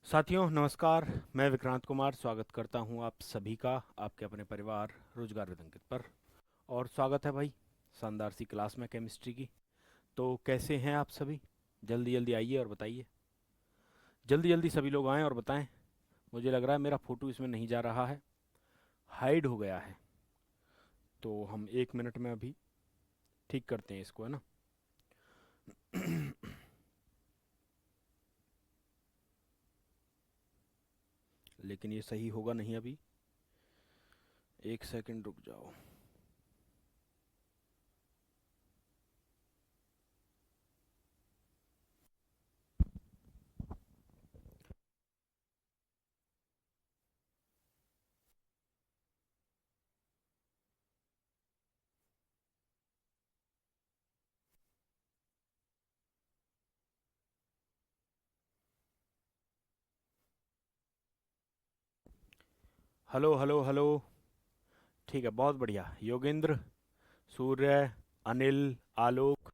साथियों नमस्कार। मैं विक्रांत कुमार स्वागत करता हूं आप सभी का आपके अपने परिवार रोजगार with अंकित पर। और स्वागत है भाई शानदार सी क्लास में केमिस्ट्री की। तो कैसे हैं आप सभी? जल्दी जल्दी आइए और बताइए। जल्दी जल्दी सभी लोग आएँ और बताएं। मुझे लग रहा है मेरा फ़ोटो इसमें नहीं जा रहा है, हाइड हो गया है। तो हम 1 मिनट में अभी ठीक करते हैं इसको, है ना। लेकिन ये सही होगा नहीं अभी, 1 सेकंड रुक जाओ। Hello hello hello. ठीक है, बहुत बढ़िया। योगेंद्र, सूर्य, अनिल, आलोक।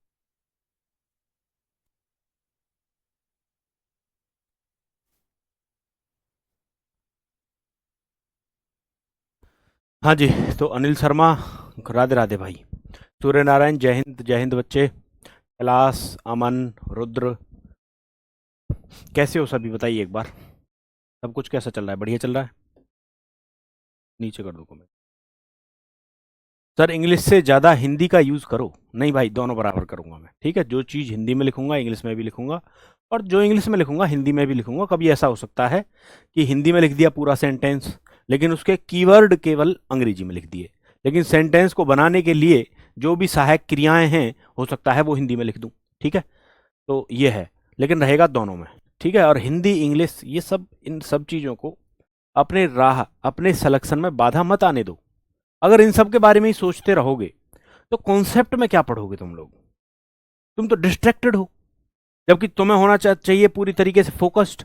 हाँ जी। तो अनिल शर्मा, राधे राधे भाई। सूर्य नारायण, जय हिंद बच्चे। कैलाश, अमन, रुद्र, कैसे हो सभी बताइए एक बार। सब कुछ कैसा चल रहा है? बढ़िया चल रहा है? नीचे कर दो कमेंट। सर इंग्लिश से ज़्यादा हिंदी का यूज़ करो। नहीं भाई, दोनों बराबर करूँगा मैं, ठीक है। जो चीज़ हिंदी में लिखूंगा इंग्लिश में भी लिखूंगा, और जो इंग्लिश में लिखूंगा हिंदी में भी लिखूंगा। कभी ऐसा हो सकता है कि हिंदी में लिख दिया पूरा सेंटेंस, लेकिन उसके कीवर्ड केवल अंग्रेजी में लिख दिए, लेकिन सेंटेंस को बनाने के लिए जो भी सहायक क्रियाएं हैं हो सकता है वो हिंदी में लिख दूँ, ठीक है। तो ये है, लेकिन रहेगा दोनों में, ठीक है। और हिंदी इंग्लिश ये सब, इन सब चीज़ों को अपने राह अपने सिलेक्शन में बाधा मत आने दो। अगर इन सब के बारे में ही सोचते रहोगे तो कॉन्सेप्ट में क्या पढ़ोगे तुम लोग? तुम तो डिस्ट्रैक्टेड हो, जबकि तुम्हें होना चाहिए पूरी तरीके से फोकस्ड।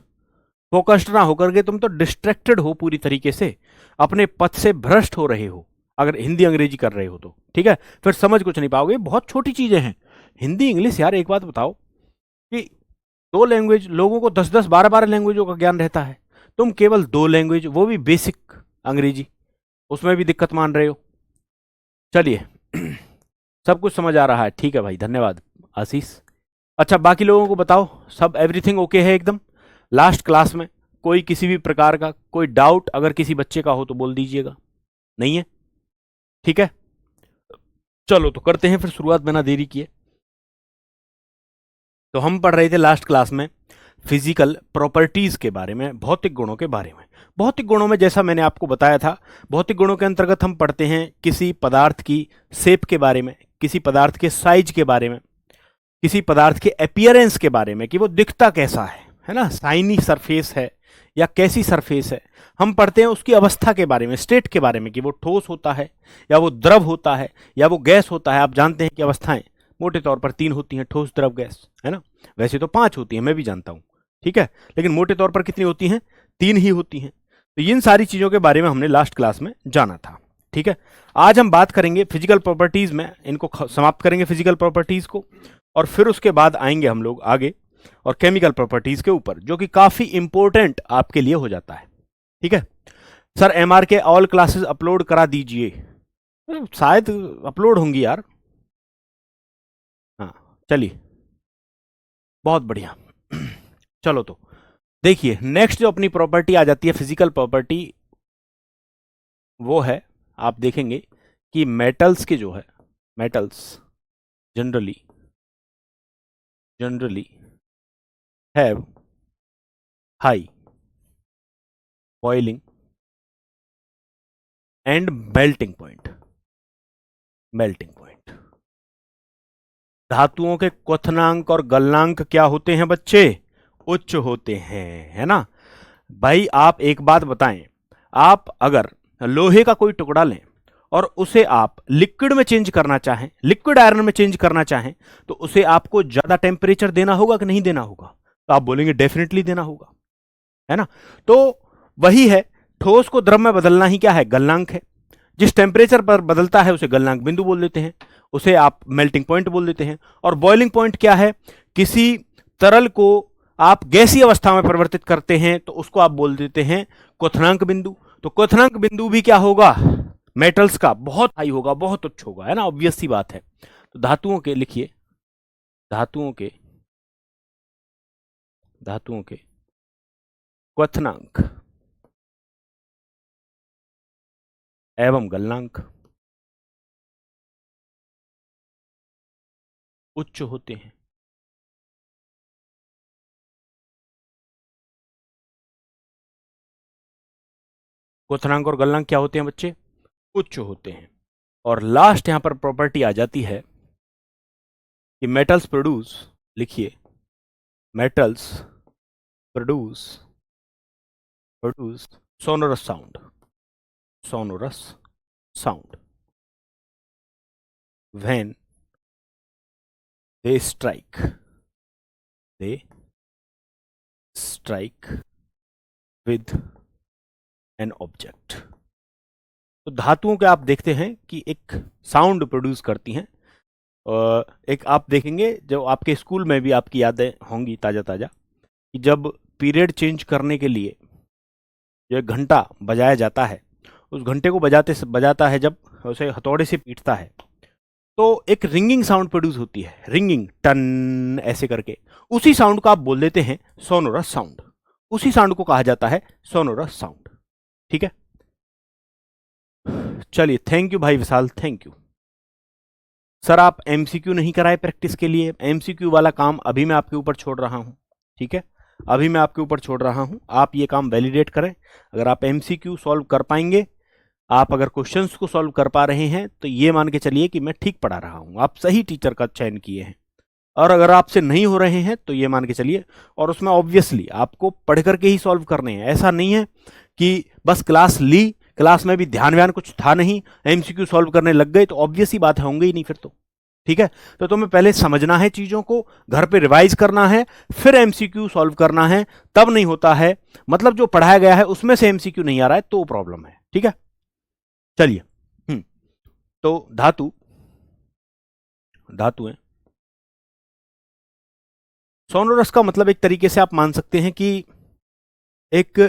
फोकस्ड ना होकर के तुम तो डिस्ट्रैक्टेड हो पूरी तरीके से, अपने पथ से भ्रष्ट हो रहे हो। अगर हिंदी अंग्रेजी कर रहे हो तो ठीक है, फिर समझ कुछ नहीं पाओगे। बहुत छोटी चीजें हैं हिंदी इंग्लिश। यार एक बात बताओ कि दो लैंग्वेज, लोगों को 10-10 12-12 लैंग्वेजों का ज्ञान रहता है। तुम केवल दो लैंग्वेज, वो भी बेसिक अंग्रेजी, उसमें भी दिक्कत मान रहे हो। चलिए, सब कुछ समझ आ रहा है, ठीक है भाई, धन्यवाद आशीष। अच्छा, बाकी लोगों को बताओ, सब एवरीथिंग ओके है एकदम? लास्ट क्लास में कोई किसी भी प्रकार का कोई डाउट अगर किसी बच्चे का हो तो बोल दीजिएगा। नहीं है? ठीक है, चलो तो करते हैं फिर शुरुआत बिना देरी किए। तो हम पढ़ रहे थे लास्ट क्लास में फिजिकल प्रॉपर्टीज के बारे में, भौतिक गुणों के बारे में। भौतिक गुणों में जैसा मैंने आपको बताया था, भौतिक गुणों के अंतर्गत हम पढ़ते हैं किसी पदार्थ की शेप के बारे में, किसी पदार्थ के साइज के बारे में, किसी पदार्थ के अपीयरेंस के बारे में कि वो दिखता कैसा है ना, शाइनी सरफेस है या कैसी सरफेस है। हम पढ़ते हैं उसकी अवस्था के बारे में, स्टेट के बारे में, कि वो ठोस होता है या वो द्रव होता है या वो गैस होता है। आप जानते हैं कि अवस्थाएं मोटे तौर पर 3 होती हैं, ठोस द्रव गैस, है ना। वैसे तो 5 होती हैं, मैं भी जानता हूं, ठीक है, लेकिन मोटे तौर पर कितनी होती हैं? 3 ही होती हैं। तो इन सारी चीजों के बारे में हमने लास्ट क्लास में जाना था, ठीक है। आज हम बात करेंगे फिजिकल प्रॉपर्टीज में, इनको समाप्त करेंगे फिजिकल प्रॉपर्टीज को, और फिर उसके बाद आएंगे हम लोग आगे और केमिकल प्रॉपर्टीज के ऊपर, जो कि काफी इंपॉर्टेंट आपके लिए हो जाता है, ठीक है। सर एमआर के ऑल क्लासेस अपलोड करा दीजिए। शायद अपलोड होंगी यार। हाँ, चलिए, बहुत बढ़िया। चलो तो देखिए, नेक्स्ट जो अपनी प्रॉपर्टी आ जाती है फिजिकल प्रॉपर्टी, वो है, आप देखेंगे कि मेटल्स के जो है, metals generally generally have high boiling and melting point. Melting point, धातुओं के क्वथनांक और गलनांक क्या होते हैं बच्चे? उच्च होते हैं, है ना भाई। आप एक बात बताएं, आप अगर लोहे का कोई टुकड़ा लें और उसे आप लिक्विड में चेंज करना चाहें, लिक्विड आयरन में चेंज करना चाहें, तो उसे आपको ज्यादा टेम्परेचर देना होगा कि नहीं देना होगा? तो आप बोलेंगे डेफिनेटली देना होगा, है ना। तो वही है, ठोस को द्रव में बदलना ही क्या है? गलनांक है। जिस टेम्परेचर पर बदलता है उसे गलनांक बिंदु बोल देते हैं, उसे आप मेल्टिंग पॉइंट बोल देते हैं। और बॉइलिंग पॉइंट क्या है? किसी तरल को आप गैसीय अवस्था में परिवर्तित करते हैं तो उसको आप बोल देते हैं क्वथनांक बिंदु। तो क्वथनांक बिंदु भी क्या होगा, मेटल्स का बहुत हाई होगा, बहुत उच्च होगा, है ना, ऑब्वियस सी बात है। तो धातुओं के लिखिए, धातुओं के क्वथनांक एवं गलनांक उच्च होते हैं। क्वथनांक और गलनांक क्या होते हैं बच्चे, उच्च होते हैं। और लास्ट यहां पर प्रॉपर्टी आ जाती है कि मेटल्स प्रोड्यूस, लिखिए, metals produce sonorous sound, sonorous sound when they strike with an object। तो धातुओं के आप देखते हैं कि एक साउंड प्रोड्यूस करती हैं। एक आप देखेंगे जो आपके स्कूल में भी आपकी यादें होंगी ताज़ा ताज़ा, कि जब पीरियड चेंज करने के लिए जो एक घंटा बजाया जाता है, उस घंटे को बजाता है जब उसे हथौड़े से पीटता है, तो एक रिंगिंग साउंड प्रोड्यूस होती है, रिंगिंग टन ऐसे करके। उसी साउंड को आप बोल देते हैं सोनोरस साउंड, उसी साउंड को कहा जाता है सोनोरस साउंड। ठीक है, चलिए, थैंक यू भाई विशाल, थैंक यू। सर आप एमसीक्यू नहीं कराए प्रैक्टिस के लिए, एमसीक्यू वाला काम अभी मैं आपके ऊपर छोड़ रहा हूं। ठीक है, अभी मैं आपके ऊपर छोड़ रहा हूं, आप ये काम वैलिडेट करें। अगर आप एमसीक्यू सॉल्व कर पाएंगे, आप अगर क्वेश्चंस को सॉल्व कर पा रहे हैं, तो ये मान के चलिए कि मैं ठीक पढ़ा रहा हूं, आप सही टीचर का चयन किए हैं। और अगर आपसे नहीं हो रहे हैं तो ये मान के चलिए, और उसमें ऑब्वियसली आपको पढ़ करके ही सॉल्व करने हैं। ऐसा नहीं है कि बस क्लास ली, क्लास में भी ध्यान व्यान कुछ था नहीं, एमसीक्यू सॉल्व करने लग गए, तो ऑब्वियस ही बात है, होंगे ही नहीं फिर तो। ठीक है, तो तुम्हें पहले समझना है चीजों को, घर पे रिवाइज करना है, फिर एमसीक्यू सॉल्व करना है, तब नहीं होता है। मतलब जो पढ़ाया गया है उसमें से एमसीक्यू नहीं आ रहा है तो प्रॉब्लम है। ठीक है, चलिए, तो धातु है। सोनोरस का मतलब एक तरीके से आप मान सकते हैं कि एक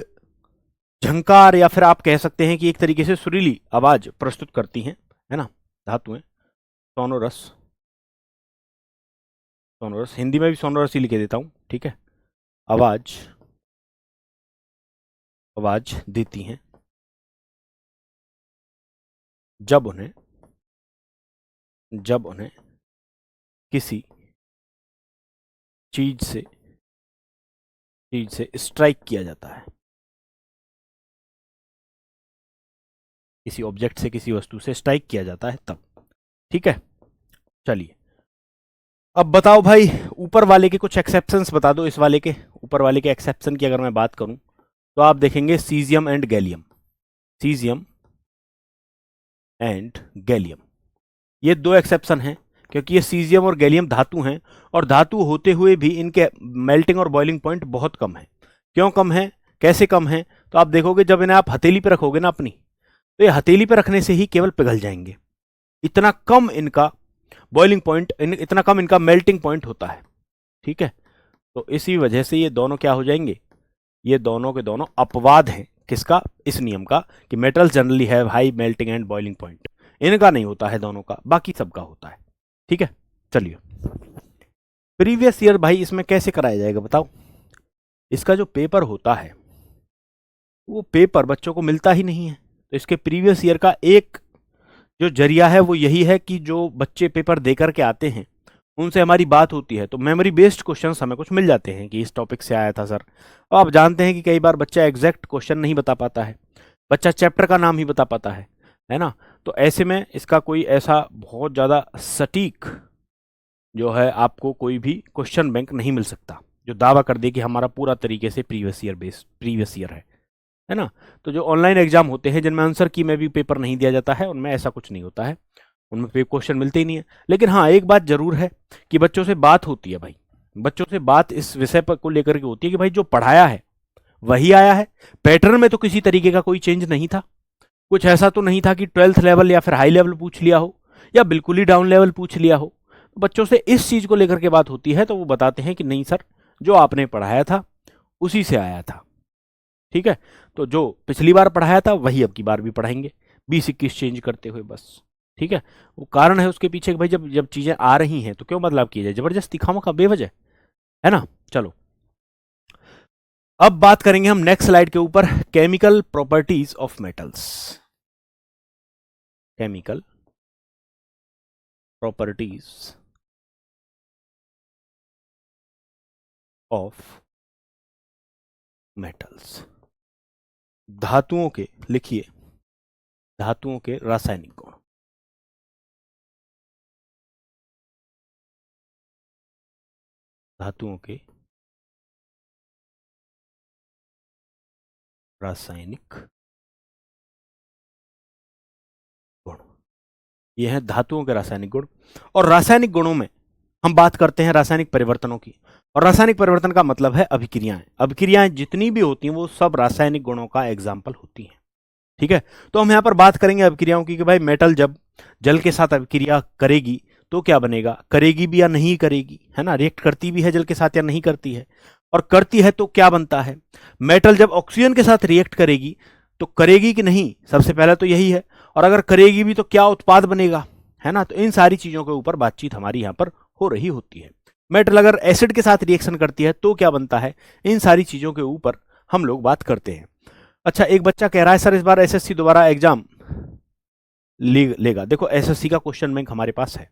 झंकार, या फिर आप कह सकते हैं कि एक तरीके से सुरीली आवाज प्रस्तुत करती हैं, है ना, धातुएं। सोनोरस, सोनोरस हिंदी में भी सोनोरस ही लिखे देता हूं। ठीक है, आवाज देती हैं जब उन्हें किसी चीज से स्ट्राइक किया जाता है, किसी ऑब्जेक्ट से, किसी वस्तु से स्ट्राइक किया जाता है तब। ठीक है, चलिए, अब बताओ भाई, ऊपर वाले के कुछ एक्सेप्शंस बता दो। इस वाले के ऊपर वाले के एक्सेप्शन की अगर मैं बात करूं तो आप देखेंगे सीजियम एंड गैलियम, ये दो एक्सेप्शन हैं, क्योंकि ये सीजियम और गैलियम धातु हैं, और धातु होते हुए भी इनके मेल्टिंग और बॉइलिंग पॉइंट बहुत कम है। क्यों कम है, कैसे कम है, तो आप देखोगे जब इन्हें आप हथेली पे रखोगे ना अपनी, तो ये हथेली पे रखने से ही केवल पिघल जाएंगे। इतना कम इनका बॉइलिंग पॉइंट, इतना कम इनका मेल्टिंग पॉइंट होता है। ठीक है, तो इसी वजह से ये दोनों क्या हो जाएंगे, ये दोनों के दोनों अपवाद हैं किसका, इस नियम का, कि metals generally have high melting and boiling point. इनका नहीं होता है दोनों का, बाकी सबका होता है। ठीक है, चलिए, प्रीवियस ईयर भाई इसमें कैसे कराया जाएगा बताओ। इसका जो पेपर होता है वो पेपर बच्चों को मिलता ही नहीं है, तो इसके प्रीवियस ईयर का एक जो जरिया है वो यही है कि जो बच्चे पेपर दे करके आते हैं उनसे हमारी बात होती है, तो मेमोरी बेस्ड क्वेश्चंस हमें कुछ मिल जाते हैं कि इस टॉपिक से आया था सर। अब आप जानते हैं कि कई बार बच्चा एग्जैक्ट क्वेश्चन नहीं बता पाता है, बच्चा चैप्टर का नाम ही बता पाता है ना। तो ऐसे में इसका कोई ऐसा बहुत ज़्यादा सटीक जो है आपको कोई भी क्वेश्चन बैंक नहीं मिल सकता जो दावा कर दे कि हमारा पूरा तरीके से प्रीवियस ईयर है ना। तो जो ऑनलाइन एग्जाम होते हैं जिनमें आंसर की में भी पेपर नहीं दिया जाता है, उनमें ऐसा कुछ नहीं होता है, उनमें क्वेश्चन मिलते ही नहीं है। लेकिन हाँ, एक बात जरूर है कि बच्चों से बात होती है भाई, बच्चों से बात इस विषय पर को लेकर के होती है कि भाई जो पढ़ाया है वही आया है, पैटर्न में तो किसी तरीके का कोई चेंज नहीं था, कुछ ऐसा तो नहीं था कि 12th लेवल या फिर हाई लेवल पूछ लिया हो या बिल्कुल ही डाउन लेवल पूछ लिया हो। बच्चों से इस चीज को लेकर के बात होती है तो वो बताते हैं कि नहीं सर, जो आपने पढ़ाया था उसी से आया था, ठीक है। तो जो पिछली बार पढ़ाया था वही अब की बार भी पढ़ाएंगे, 20-21 चेंज करते हुए बस, ठीक है। वो कारण है उसके पीछे कि भाई जब जब चीजें आ रही हैं तो क्यों बदलाव किया जाए जबरदस्ती खामखा बेवजह, है ना। चलो अब बात करेंगे हम नेक्स्ट स्लाइड के ऊपर, chemical properties of metals. Chemical properties of metals. धातुओं के, लिखिए, धातुओं के रासायनिक गुण। धातुओं के रासायनिक गुण, ये है धातुओं के रासायनिक गुण। और रासायनिक गुणों में हम बात करते हैं रासायनिक परिवर्तनों की, और रासायनिक परिवर्तन का मतलब है अभिक्रियाएं। अभिक्रियाएं जितनी भी होती हैं वो सब रासायनिक गुणों का एग्जाम्पल होती हैं, ठीक है। तो हम यहां पर बात करेंगे अभिक्रियाओं की कि भाई मेटल जब जल के साथ अभिक्रिया करेगी तो क्या बनेगा, करेगी भी या नहीं करेगी, है ना, रिएक्ट करती भी है जल के साथ या नहीं करती है, और करती है तो क्या बनता है। मेटल जब ऑक्सीजन के साथ रिएक्ट करेगी तो करेगी कि नहीं, सबसे पहले तो यही है, और अगर करेगी भी तो क्या उत्पाद बनेगा, है ना। तो इन सारी चीजों के ऊपर बातचीत हमारी यहां पर हो रही होती है। मेटल अगर एसिड के साथ रिएक्शन करती है तो क्या बनता है, इन सारी चीजों के ऊपर हम लोग बात करते हैं। अच्छा, एक बच्चा कह रहा है सर इस बार एसएससी दोबारा एग्जाम लेगा। देखो एसएससी का क्वेश्चन बैंक हमारे पास है।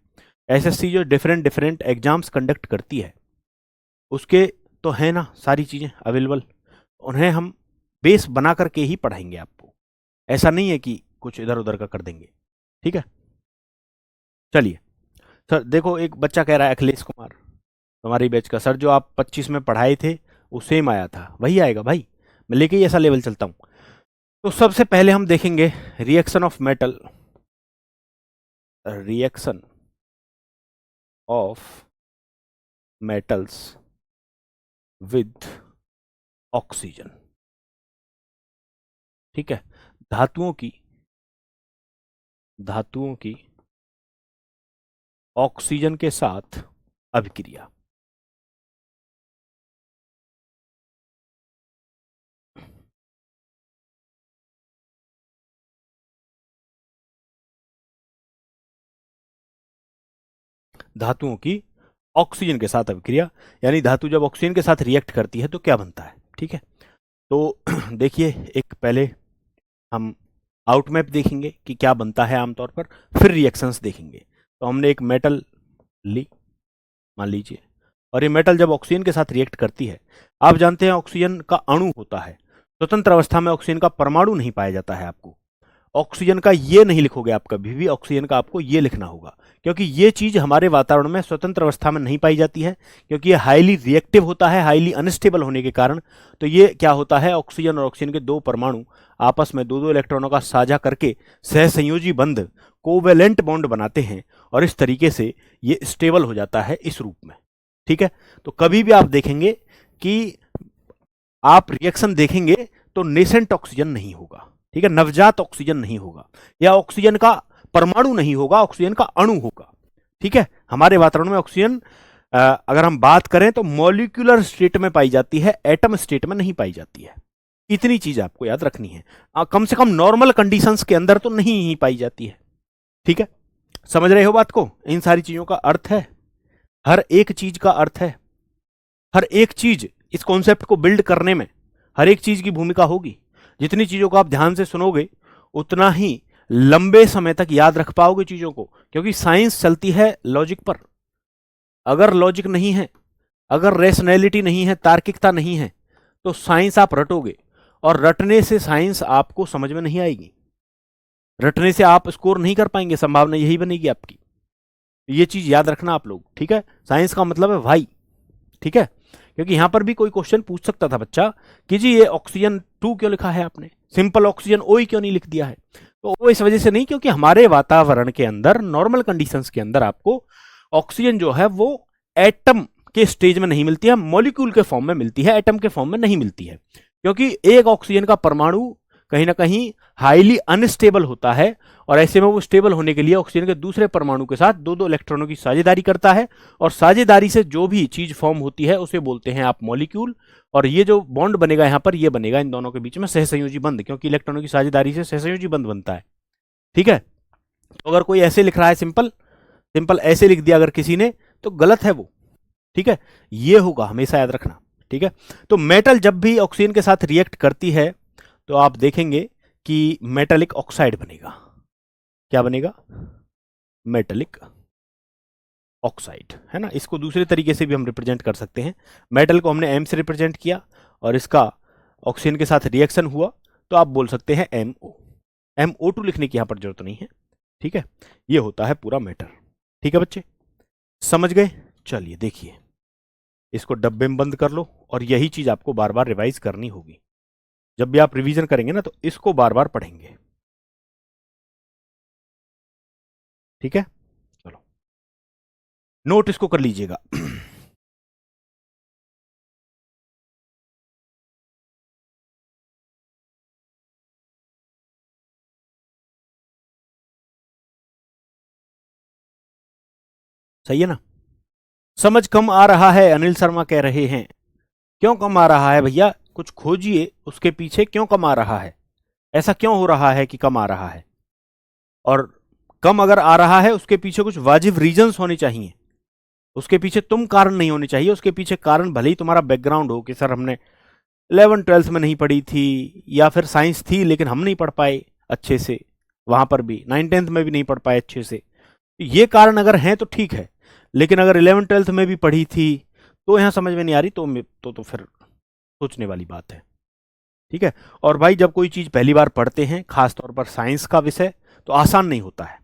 एसएससी जो डिफरेंट डिफरेंट एग्जाम्स कंडक्ट करती है उसके तो है ना सारी चीजें अवेलेबल, उन्हें हम बेस बना करके ही पढ़ाएंगे आपको, ऐसा नहीं है कि कुछ इधर उधर का कर देंगे, ठीक है। चलिए सर, देखो एक बच्चा कह रहा है अखिलेश कुमार, हमारी बैच का, सर जो आप 25 में पढ़ाए थे वो सेम आया था, वही आएगा भाई, मैं लेके ही ऐसा लेवल चलता हूं। तो सबसे पहले हम देखेंगे reaction of metal, reaction of metals with oxygen, ठीक है। धातुओं की ऑक्सीजन के साथ अभिक्रिया। धातुओं की ऑक्सीजन के साथ अभिक्रिया, यानी धातु जब ऑक्सीजन के साथ रिएक्ट करती है तो क्या बनता है, ठीक है। तो देखिए एक पहले हम आउटमैप देखेंगे कि क्या बनता है आमतौर पर, फिर रिएक्शंस देखेंगे। तो हमने एक मेटल ली, मान लीजिए, और ये मेटल जब ऑक्सीजन के साथ रिएक्ट करती है, आप जानते हैं ऑक्सीजन का अणु होता है, स्वतंत्र अवस्था में ऑक्सीजन का परमाणु नहीं पाया जाता है। आपको ऑक्सीजन का ये नहीं लिखोगे आप कभी भी, ऑक्सीजन का आपको ये लिखना होगा, क्योंकि ये चीज हमारे वातावरण में स्वतंत्र अवस्था में नहीं पाई जाती है, क्योंकि ये हाईली रिएक्टिव होता है, हाईली अनस्टेबल होने के कारण। तो ये क्या होता है, ऑक्सीजन और ऑक्सीजन के दो परमाणु आपस में दो दो इलेक्ट्रॉनों का साझा करके सहसंयोजी बंध, कोवेलेंट बॉन्ड बनाते हैं, और इस तरीके से ये स्टेबल हो जाता है इस रूप में, ठीक है। तो कभी भी आप देखेंगे कि आप रिएक्शन देखेंगे तो नेसेंट ऑक्सीजन नहीं होगा, ठीक है, नवजात ऑक्सीजन नहीं होगा, या ऑक्सीजन का परमाणु नहीं होगा, ऑक्सीजन का अणु होगा, ठीक है। हमारे वातावरण में ऑक्सीजन अगर हम बात करें तो मॉलिक्यूलर स्टेट में पाई जाती है, एटम स्टेट में नहीं पाई जाती है। इतनी चीज आपको याद रखनी है, कम से कम नॉर्मल कंडीशंस के अंदर तो नहीं ही पाई जाती है, ठीक है। समझ रहे हो बात को, इन सारी चीजों का अर्थ है, हर एक चीज का अर्थ है, हर एक चीज इस कॉन्सेप्ट को बिल्ड करने में हर एक चीज की भूमिका होगी। जितनी चीजों को आप ध्यान से सुनोगे उतना ही लंबे समय तक याद रख पाओगे चीजों को, क्योंकि साइंस चलती है लॉजिक पर। अगर लॉजिक नहीं है, अगर रेशनैलिटी नहीं है, तार्किकता नहीं है, तो साइंस आप रटोगे, और रटने से साइंस आपको समझ में नहीं आएगी, रटने से आप स्कोर नहीं कर पाएंगे, संभावना यही बनेगी आपकी। ये चीज याद रखना आप लोग, ठीक है। साइंस का मतलब है भाई, ठीक है, क्योंकि यहां पर भी कोई क्वेश्चन पूछ सकता था बच्चा कि जी ये ऑक्सीजन 2 क्यों लिखा है आपने, सिंपल ऑक्सीजन ओ ही क्यों नहीं लिख दिया है। तो वो इस वजह से नहीं, क्योंकि हमारे वातावरण के अंदर नॉर्मल कंडीशंस के अंदर आपको ऑक्सीजन जो है वो एटम के स्टेज में नहीं मिलती है, मॉलिक्यूल के फॉर्म में मिलती है, एटम के फॉर्म में नहीं मिलती है। क्योंकि एक ऑक्सीजन का परमाणु कहीं ना कहीं हाईली अनस्टेबल होता है, और ऐसे में वो स्टेबल होने के लिए ऑक्सीजन के दूसरे परमाणु के साथ दो दो इलेक्ट्रॉनों की साझेदारी करता है, और साझेदारी से जो भी चीज फॉर्म होती है उसे बोलते हैं आप मॉलिक्यूल। और ये जो बॉन्ड बनेगा यहाँ पर, ये बनेगा इन दोनों के बीच में सहसंयोजी बंध, क्योंकि इलेक्ट्रॉनों की साझेदारी से सहसंयोजी बंध बनता है। ठीक है, तो अगर कोई ऐसे लिख रहा है सिंपल सिंपल ऐसे लिख दिया अगर किसी ने, तो गलत है वो। ठीक है, ये होगा, हमेशा याद रखना। ठीक है, तो मेटल जब भी ऑक्सीजन के साथ रिएक्ट करती है तो आप देखेंगे कि मेटेलिक ऑक्साइड बनेगा। क्या बनेगा? मेटेलिक ऑक्साइड, है ना। इसको दूसरे तरीके से भी हम रिप्रेजेंट कर सकते हैं। मेटल को हमने एम से रिप्रेजेंट किया और इसका ऑक्सीजन के साथ रिएक्शन हुआ, तो आप बोल सकते हैं MO। MO2 लिखने की यहां पर जरूरत नहीं है। ठीक है, ये होता है पूरा मैटर। ठीक है बच्चे, समझ गए? चलिए देखिए, इसको डब्बे में बंद कर लो, और यही चीज आपको बार बार रिवाइज करनी होगी। जब भी आप रिवीजन करेंगे ना, तो इसको बार बार पढ़ेंगे। ठीक है, चलो नोट इसको कर लीजिएगा। सही है ना? समझ कम आ रहा है, अनिल शर्मा कह रहे हैं। क्यों कम आ रहा है भैया? कुछ खोजिए उसके पीछे, क्यों कम आ रहा है? ऐसा क्यों हो रहा है कि कम आ रहा है? और कम अगर आ रहा है, उसके पीछे कुछ वाजिब रीजंस होने चाहिए। उसके पीछे तुम कारण नहीं होने चाहिए। उसके पीछे कारण भले ही तुम्हारा बैकग्राउंड हो कि सर हमने 11th-12th में नहीं पढ़ी थी, या फिर साइंस थी लेकिन हम नहीं पढ़ पाए अच्छे से, वहां पर भी 9th-10th में भी नहीं पढ़ पाए अच्छे से। ये कारण अगर हैं तो ठीक है, लेकिन अगर 11th-12th में भी पढ़ी थी तो यहाँ समझ में नहीं आ रही, तो फिर सोचने वाली बात है। ठीक है, और भाई जब कोई चीज पहली बार पढ़ते हैं, खासतौर पर साइंस का विषय, तो आसान नहीं होता है।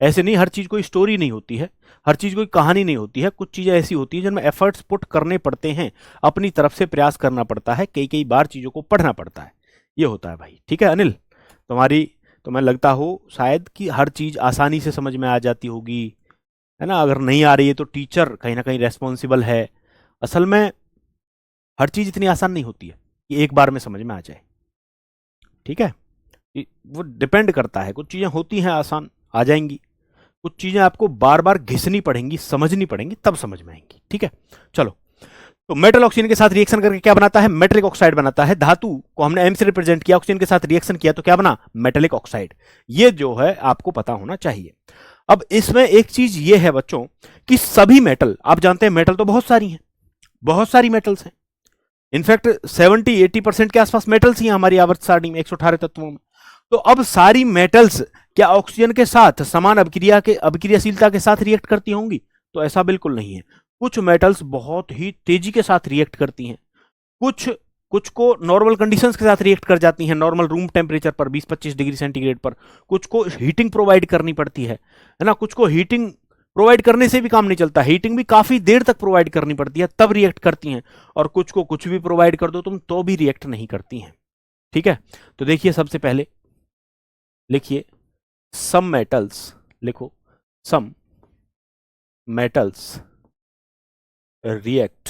ऐसे नहीं, हर चीज कोई स्टोरी नहीं होती है, हर चीज कोई कहानी नहीं होती है। कुछ चीजें ऐसी होती है जिनमें एफर्ट्स पुट करने पड़ते हैं, अपनी तरफ से प्रयास करना पड़ता है, कई कई बार चीजों को पढ़ना पड़ता है। ये होता है भाई। ठीक है अनिल, तुम्हारी तुम्हें लगता हो शायद कि हर चीज आसानी से समझ में आ जाती होगी, है ना। अगर नहीं आ रही है तो टीचर कहीं ना कहीं रेस्पॉन्सिबल है। असल में हर चीज इतनी आसान नहीं होती है कि एक बार में समझ में आ जाए। ठीक है, वो डिपेंड करता है। कुछ चीजें होती हैं आसान, आ जाएंगी। कुछ चीजें आपको बार बार घिसनी पड़ेंगी, समझनी पड़ेंगी, तब समझ में आएंगी। ठीक है, चलो। तो मेटल ऑक्सीजन के साथ रिएक्शन करके क्या बनाता है? मेटेलिक ऑक्साइड बनाता है। धातु को हमने एम से रिप्रेजेंट किया, ऑक्सीजन के साथ रिएक्शन किया तो क्या बना? Metallic oxide. ये जो है आपको पता होना चाहिए। अब इसमें एक चीज ये है बच्चों कि सभी मेटल, आप जानते हैं मेटल तो बहुत सारी हैं, बहुत सारी मेटल्स हैं। इनफैक्ट 70-80% के आसपास मेटल्स ही हैं हमारी आवर्त सारणी में, 118 तत्वों में। तो अब सारी मेटल्स क्या ऑक्सीजन के साथ समान अभिक्रियाशीलता के साथ रिएक्ट करती होंगी? तो ऐसा बिल्कुल नहीं है। कुछ मेटल्स बहुत ही तेजी के साथ रिएक्ट करती हैं, कुछ कुछ को नॉर्मल कंडीशंस के साथ रिएक्ट कर जाती हैं, नॉर्मल रूम टेम्परेचर पर 20-25 डिग्री सेंटीग्रेड पर। कुछ को हीटिंग प्रोवाइड करनी पड़ती है ना। कुछ को हीटिंग प्रोवाइड करने से भी काम नहीं चलता, हीटिंग भी काफी देर तक प्रोवाइड करनी पड़ती है, तब रिएक्ट करती हैं। और कुछ को कुछ भी प्रोवाइड कर दो तुम तो भी रिएक्ट नहीं करती हैं। ठीक है, तो देखिए सबसे पहले लिखिए सम मेटल्स, लिखो some metals react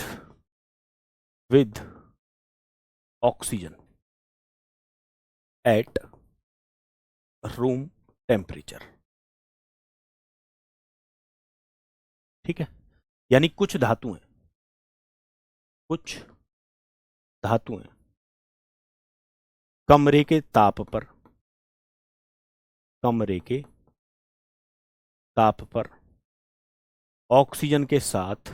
with oxygen at room temperature. ठीक है, यानी कुछ धातुएं कमरे के ताप पर ऑक्सीजन के साथ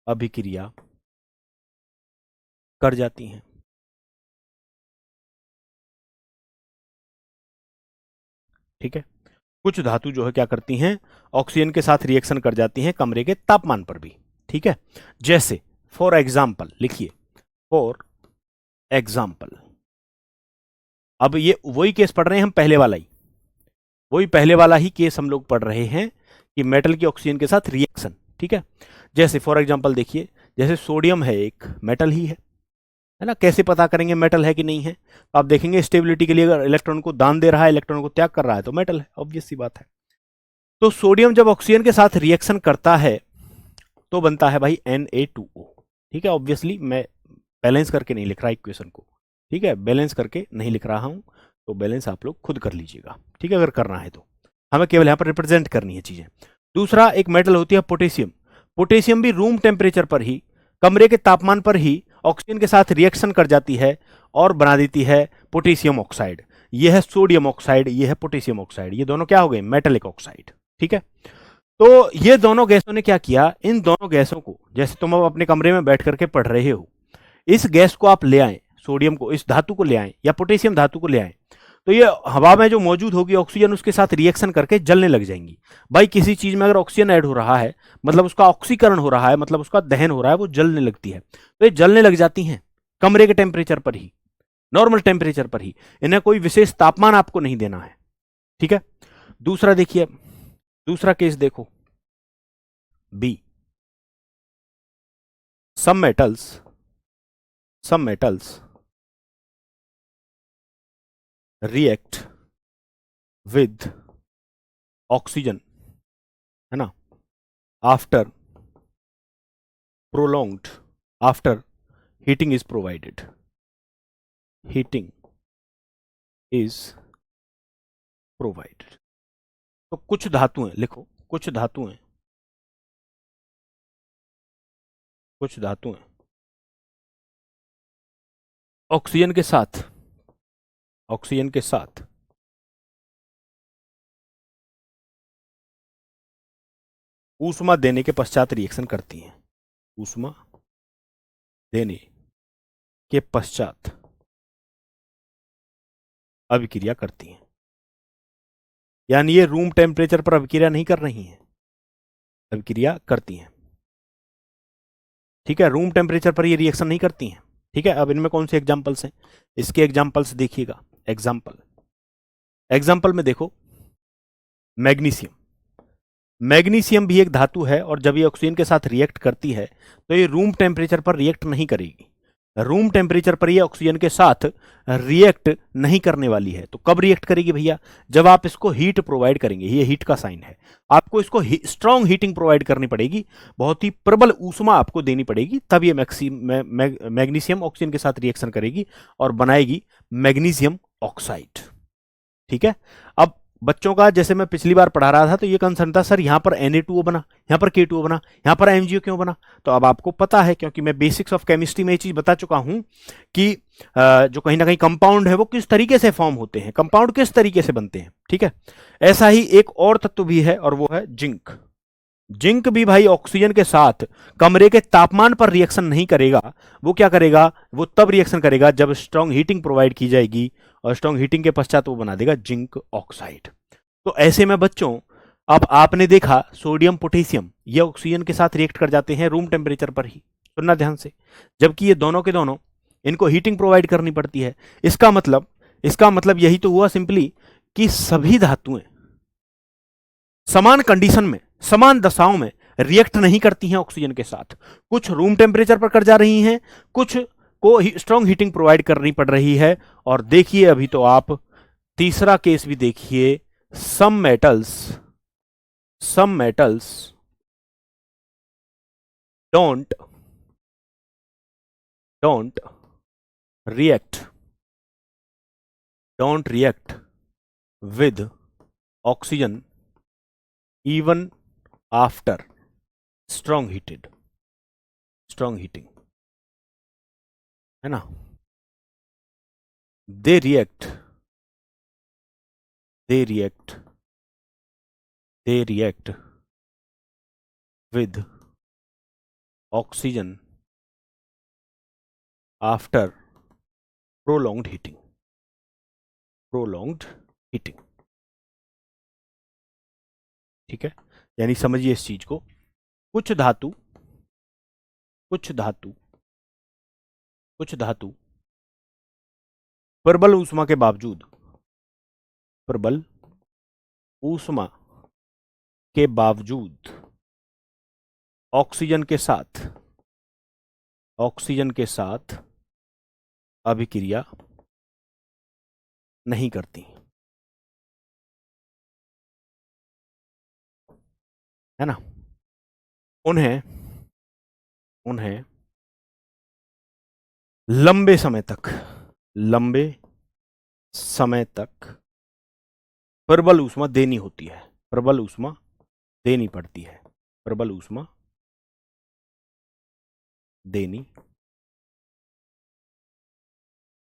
अभिक्रिया कर जाती हैं। ठीक है, कुछ धातु जो है क्या करती हैं? ऑक्सीजन के साथ रिएक्शन कर जाती हैं कमरे के तापमान पर भी। ठीक है, जैसे फॉर एग्जाम्पल लिखिए, फॉर एग्जाम्पल। अब ये वही केस पढ़ रहे हैं हम, पहले वाला ही केस हम लोग पढ़ रहे हैं कि मेटल की ऑक्सीजन के साथ रिएक्शन। ठीक है, जैसे फॉर एग्जाम्पल देखिए, जैसे सोडियम है, एक मेटल ही है ना। कैसे पता करेंगे मेटल है कि नहीं है? तो आप देखेंगे स्टेबिलिटी के लिए अगर इलेक्ट्रॉन को दान दे रहा है, इलेक्ट्रॉन को त्याग कर रहा है, तो मेटल है, ऑब्वियस सी बात है। तो सोडियम जब ऑक्सीजन के साथ रिएक्शन करता है तो बनता है भाई Na2O। ठीक है, ऑब्वियसली मैं बैलेंस करके नहीं लिख रहा इक्वेशन को, ठीक है, बैलेंस करके नहीं लिख रहा हूं, तो बैलेंस आप लोग खुद कर लीजिएगा, ठीक है, अगर करना है तो। हमें केवल यहाँ पर रिप्रेजेंट करनी है चीजें। दूसरा एक मेटल होती है पोटेशियम। पोटेशियम भी रूम टेम्परेचर पर ही, कमरे के तापमान पर ही ऑक्सीजन के साथ रिएक्शन कर जाती है और बना देती है पोटेशियम ऑक्साइड। यह है सोडियम ऑक्साइड, यह है पोटेशियम ऑक्साइड, ये दोनों क्या हो गए, मेटेलिक ऑक्साइड। ठीक है, तो ये दोनों गैसों ने क्या किया, इन दोनों गैसों को, जैसे तुम अब अपने कमरे में बैठ करके पढ़ रहे हो, इस गैस को आप ले आए, सोडियम को, इस धातु को ले आए या पोटेशियम धातु को ले आए, तो ये हवा में जो मौजूद होगी ऑक्सीजन उसके साथ रिएक्शन करके जलने लग जाएंगी। भाई किसी चीज में अगर ऑक्सीजन ऐड हो रहा है मतलब उसका ऑक्सीकरण हो रहा है, मतलब उसका दहन हो रहा है, वो जलने लगती है। तो ये जलने लग जाती हैं कमरे के टेम्परेचर पर ही, नॉर्मल टेम्परेचर पर ही, इन्हें कोई विशेष तापमान आपको नहीं देना है। ठीक है, दूसरा देखिए, दूसरा केस देखो, B, some metals react with oxygen, है ना, after prolonged, after heating is provided, heating is provided। तो कुछ धातुएं लिखो, कुछ धातुएं, कुछ धातुएं ऑक्सीजन के साथ, ऑक्सीजन के साथ ऊष्मा देने के पश्चात रिएक्शन करती हैं, ऊष्मा देने के पश्चात अभिक्रिया करती हैं। यानी ये रूम टेम्परेचर पर अभिक्रिया नहीं कर रही हैं, अभिक्रिया करती हैं। ठीक है, रूम टेम्परेचर पर ये रिएक्शन नहीं करती हैं। ठीक है, अब इनमें कौन से एग्जांपल्स हैं, इसके एग्जांपल्स देखिएगा। एग्जांपल, एग्जांपल में देखो, मैग्नीशियम, मैग्नीशियम भी एक धातु है और जब ये ऑक्सीजन के साथ रिएक्ट करती है तो ये रूम टेम्परेचर पर रिएक्ट नहीं करेगी, रूम टेम्परेचर पर ये ऑक्सीजन के साथ रिएक्ट नहीं करने वाली है। तो कब रिएक्ट करेगी भैया, जब आप इसको हीट प्रोवाइड करेंगे, ये हीट का साइन है, आपको इसको स्ट्रॉन्ग हीटिंग प्रोवाइड करनी पड़ेगी, बहुत ही प्रबल ऊष्मा आपको देनी पड़ेगी, तब ये मैग्नीशियम ऑक्सीजन के साथ रिएक्शन करेगी और बनाएगी मैग्नीशियम ऑक्साइड। ठीक है, अब बच्चों का जैसे मैं पिछली बार पढ़ा रहा था तो ये कंसर्न था, सर यहाँ पर Na2O बना, यहाँ पर K2O बना, यहाँ पर MgO क्यों बना। तो अब आपको पता है, क्योंकि मैं बेसिक्स ऑफ केमिस्ट्री में ये चीज बता चुका हूं कि जो कहीं ना कहीं कंपाउंड है वो किस तरीके से फॉर्म होते हैं, कंपाउंड किस तरीके से बनते हैं। ठीक है, ऐसा ही एक और तत्व भी है और वो है जिंक। जिंक भी भाई ऑक्सीजन के साथ कमरे के तापमान पर रिएक्शन नहीं करेगा, वो क्या करेगा, वो तब रिएक्शन करेगा जब स्ट्रॉन्ग हीटिंग प्रोवाइड की जाएगी और स्ट्रॉन्ग हीटिंग के पश्चात वो बना देगा जिंक ऑक्साइड। तो ऐसे में बच्चों, अब आपने देखा सोडियम पोटेशियम ये ऑक्सीजन के साथ रिएक्ट कर जाते हैं रूम टेम्परेचर पर ही, सुनना ध्यान से, जबकि ये दोनों के दोनों इनको हीटिंग प्रोवाइड करनी पड़ती है। इसका मतलब यही तो हुआ सिंपली कि सभी धातुएं समान कंडीशन में, समान दशाओं में रिएक्ट नहीं करती हैं ऑक्सीजन के साथ, कुछ रूम टेम्परेचर पर कर जा रही हैं, कुछ को स्ट्रॉन्ग हीटिंग प्रोवाइड करनी पड़ रही है। और देखिए अभी तो आप तीसरा केस भी देखिए, some metals don't react with oxygen even after strong heating, है ना, they react with oxygen after prolonged heating। ठीक है, यानी समझिए इस चीज को, कुछ धातु प्रबल ऊष्मा के बावजूद ऑक्सीजन के साथ अभिक्रिया नहीं करती, है ना, उन्हें उन्हें लंबे समय तक, लंबे समय तक प्रबल ऊष्मा देनी होती है, प्रबल ऊष्मा देनी पड़ती है, प्रबल ऊष्मा देनी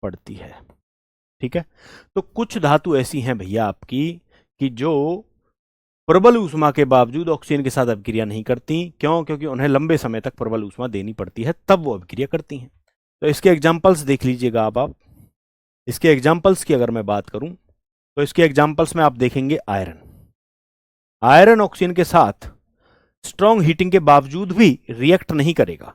पड़ती है। ठीक है, तो कुछ धातु ऐसी हैं भैया आपकी कि जो प्रबल ऊष्मा के बावजूद ऑक्सीजन के साथ अभिक्रिया नहीं करती। क्यों? क्योंकि उन्हें लंबे समय तक प्रबल ऊष्मा देनी पड़ती है, तब वो अभिक्रिया करती हैं। तो इसके एग्जाम्पल्स देख लीजिएगा आप। इसके एग्जाम्पल्स की अगर मैं बात करूं तो इसके एग्जाम्पल्स में आप देखेंगे आयरन। आयरन ऑक्सीजन के साथ स्ट्रॉन्ग हीटिंग के बावजूद भी रिएक्ट नहीं करेगा।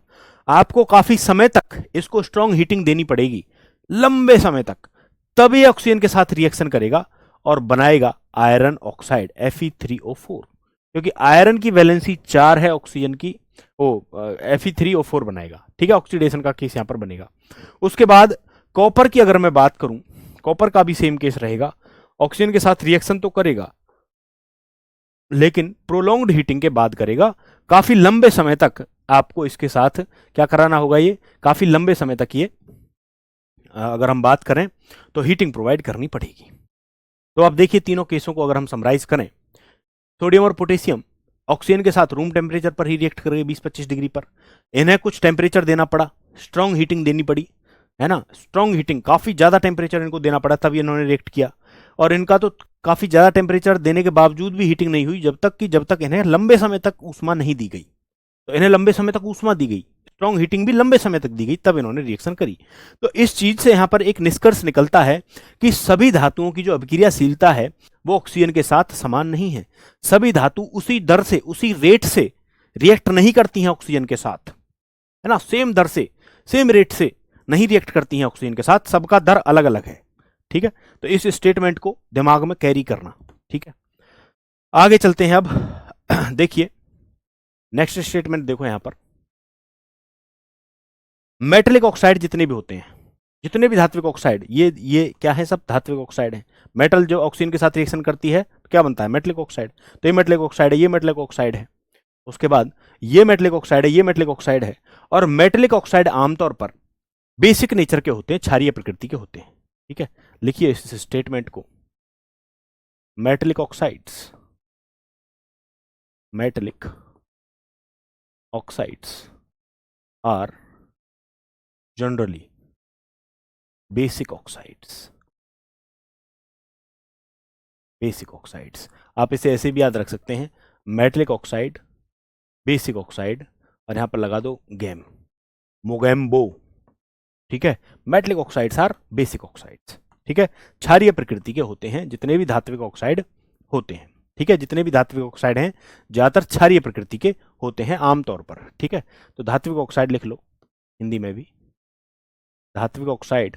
आपको काफी समय तक इसको स्ट्रॉन्ग हीटिंग देनी पड़ेगी, लंबे समय तक, तभी ऑक्सीजन के साथ रिएक्शन करेगा और बनाएगा आयरन ऑक्साइड Fe3O4। क्योंकि आयरन की वैलेंसी 4 है, ऑक्सीजन की Fe3O4 बनाएगा। ठीक है, ऑक्सीडेशन का केस यहां पर बनेगा। उसके बाद कॉपर की अगर मैं बात करूं, कॉपर का भी सेम केस रहेगा, ऑक्सीजन के साथ रिएक्शन तो करेगा लेकिन प्रोलॉन्ग्ड हीटिंग के बाद करेगा, काफी लंबे समय तक आपको इसके साथ क्या कराना होगा, ये काफी लंबे समय तक ये अगर हम बात करें तो हीटिंग प्रोवाइड करनी पड़ेगी। तो आप देखिए तीनों केसों को अगर हम समराइज करें, सोडियम और पोटेशियम ऑक्सीजन के साथ रूम टेम्परेचर पर ही रिएक्ट करेंगे 20-25 डिग्री पर। इन्हें कुछ टेम्परेचर देना पड़ा, स्ट्रॉन्ग हीटिंग देनी पड़ी, है ना, स्ट्रॉन्ग हीटिंग, काफी ज्यादा टेम्परेचर इनको देना पड़ा तब इन्होंने रिएक्ट किया। और इनका तो काफी ज्यादा टेम्परेचर देने के बावजूद भी हीटिंग नहीं हुई, जब तक इन्हें लंबे समय तक ऊष्मा नहीं दी गई। तो इन्हें लंबे समय तक ऊष्मा दी गई, स्ट्रॉन्ग हीटिंग भी लंबे समय तक दी गई, तब इन्होंने रिएक्शन करी। तो इस चीज से यहां पर एक निष्कर्ष निकलता है कि सभी धातुओं की जो अभिक्रियाशीलता है वो ऑक्सीजन के साथ समान नहीं है। सभी धातु उसी दर से, उसी रेट से रिएक्ट नहीं करती हैं ऑक्सीजन के साथ, है ना, सेम दर से, सेम रेट से नहीं रिएक्ट करती हैं ऑक्सीजन के साथ, सबका दर अलग अलग है। ठीक है, तो इस स्टेटमेंट को दिमाग में कैरी करना। ठीक है, आगे चलते हैं अब। देखिए नेक्स्ट स्टेटमेंट देखो यहां पर, मेटेलिक ऑक्साइड जितने भी होते हैं, जितने भी धात्विक ऑक्साइड, ये क्या है, सब धात्विक ऑक्साइड है। मेटल जो ऑक्सीजन के साथ रिएक्शन करती है तो क्या बनता है, मेटेलिक ऑक्साइड। तो ये मेटेलिक ऑक्साइड है, ये मेटेलिक ऑक्साइड है। उसके बाद ये मेटेलिक ऑक्साइड है, ये मेटेलिक ऑक्साइड है। और मेटेलिक ऑक्साइड आमतौर पर बेसिक नेचर के होते हैं, क्षारीय प्रकृति के होते हैं। ठीक है, लिखिए इस स्टेटमेंट को, metallic oxides, metallic oxides are generally basic oxides, basic oxides. आप इसे ऐसे भी याद रख सकते हैं, मेटेलिक ऑक्साइड, बेसिक ऑक्साइड, और यहां पर लगा दो गैम, मोगैम्बो। ठीक है, metallic oxides are basic oxides. ठीक है, क्षारीय प्रकृति के होते हैं जितने भी धात्विक ऑक्साइड होते हैं। ठीक है, जितने भी धात्विक ऑक्साइड हैं ज्यादातर क्षारीय प्रकृति के होते हैं आमतौर पर। ठीक है, तो धात्विक ऑक्साइड लिख लो हिंदी में भी, धात्विक ऑक्साइड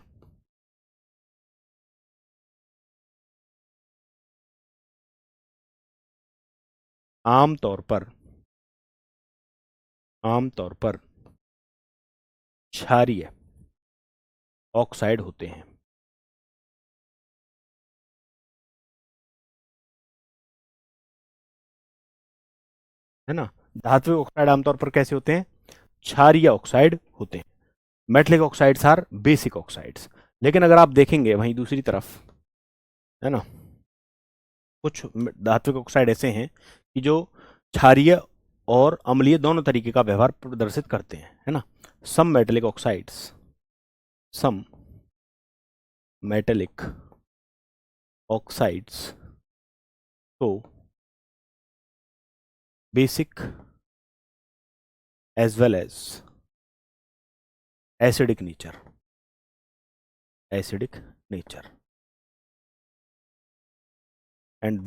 आमतौर पर, आमतौर पर क्षारीय ऑक्साइड होते हैं। है ना, धात्विक ऑक्साइड आमतौर पर कैसे होते हैं, क्षारीय ऑक्साइड होते हैं। Metallic oxides are basic oxides. लेकिन अगर आप देखेंगे वहीं दूसरी तरफ, है ना, कुछ धात्विक ऑक्साइड ऐसे हैं कि जो क्षारीय और अम्लीय दोनों तरीके का व्यवहार प्रदर्शित करते हैं। है ना, some metallic oxides, some metallic oxides तो basic as well as acidic nature, acidic nature, and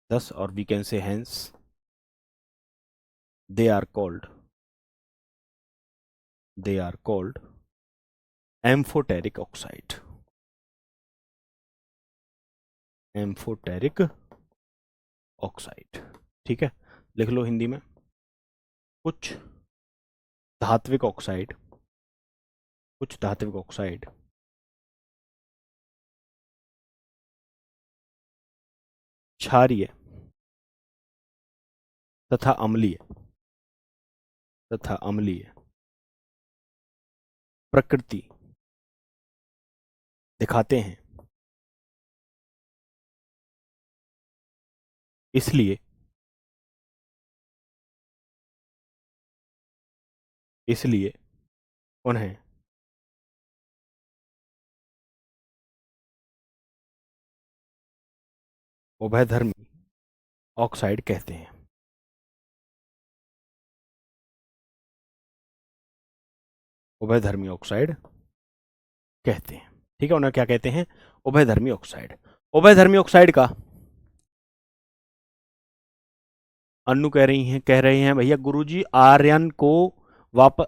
thus or we can say hence they are called amphoteric oxide, amphoteric oxide. ठीक है, लिख लो हिंदी में, कुछ धात्विक ऑक्साइड, कुछ धात्विक ऑक्साइड क्षारीय तथा अम्लीय तथा अम्लीय प्रकृति दिखाते हैं, इसलिए उन्हें उभयधर्मी ऑक्साइड कहते हैं। उभयधर्मी ऑक्साइड कहते हैं, ठीक है। उन्हें क्या कहते हैं? उभयधर्मी ऑक्साइड। उभयधर्मी ऑक्साइड का अन्नू कह रहे हैं भैया गुरुजी आर्यन को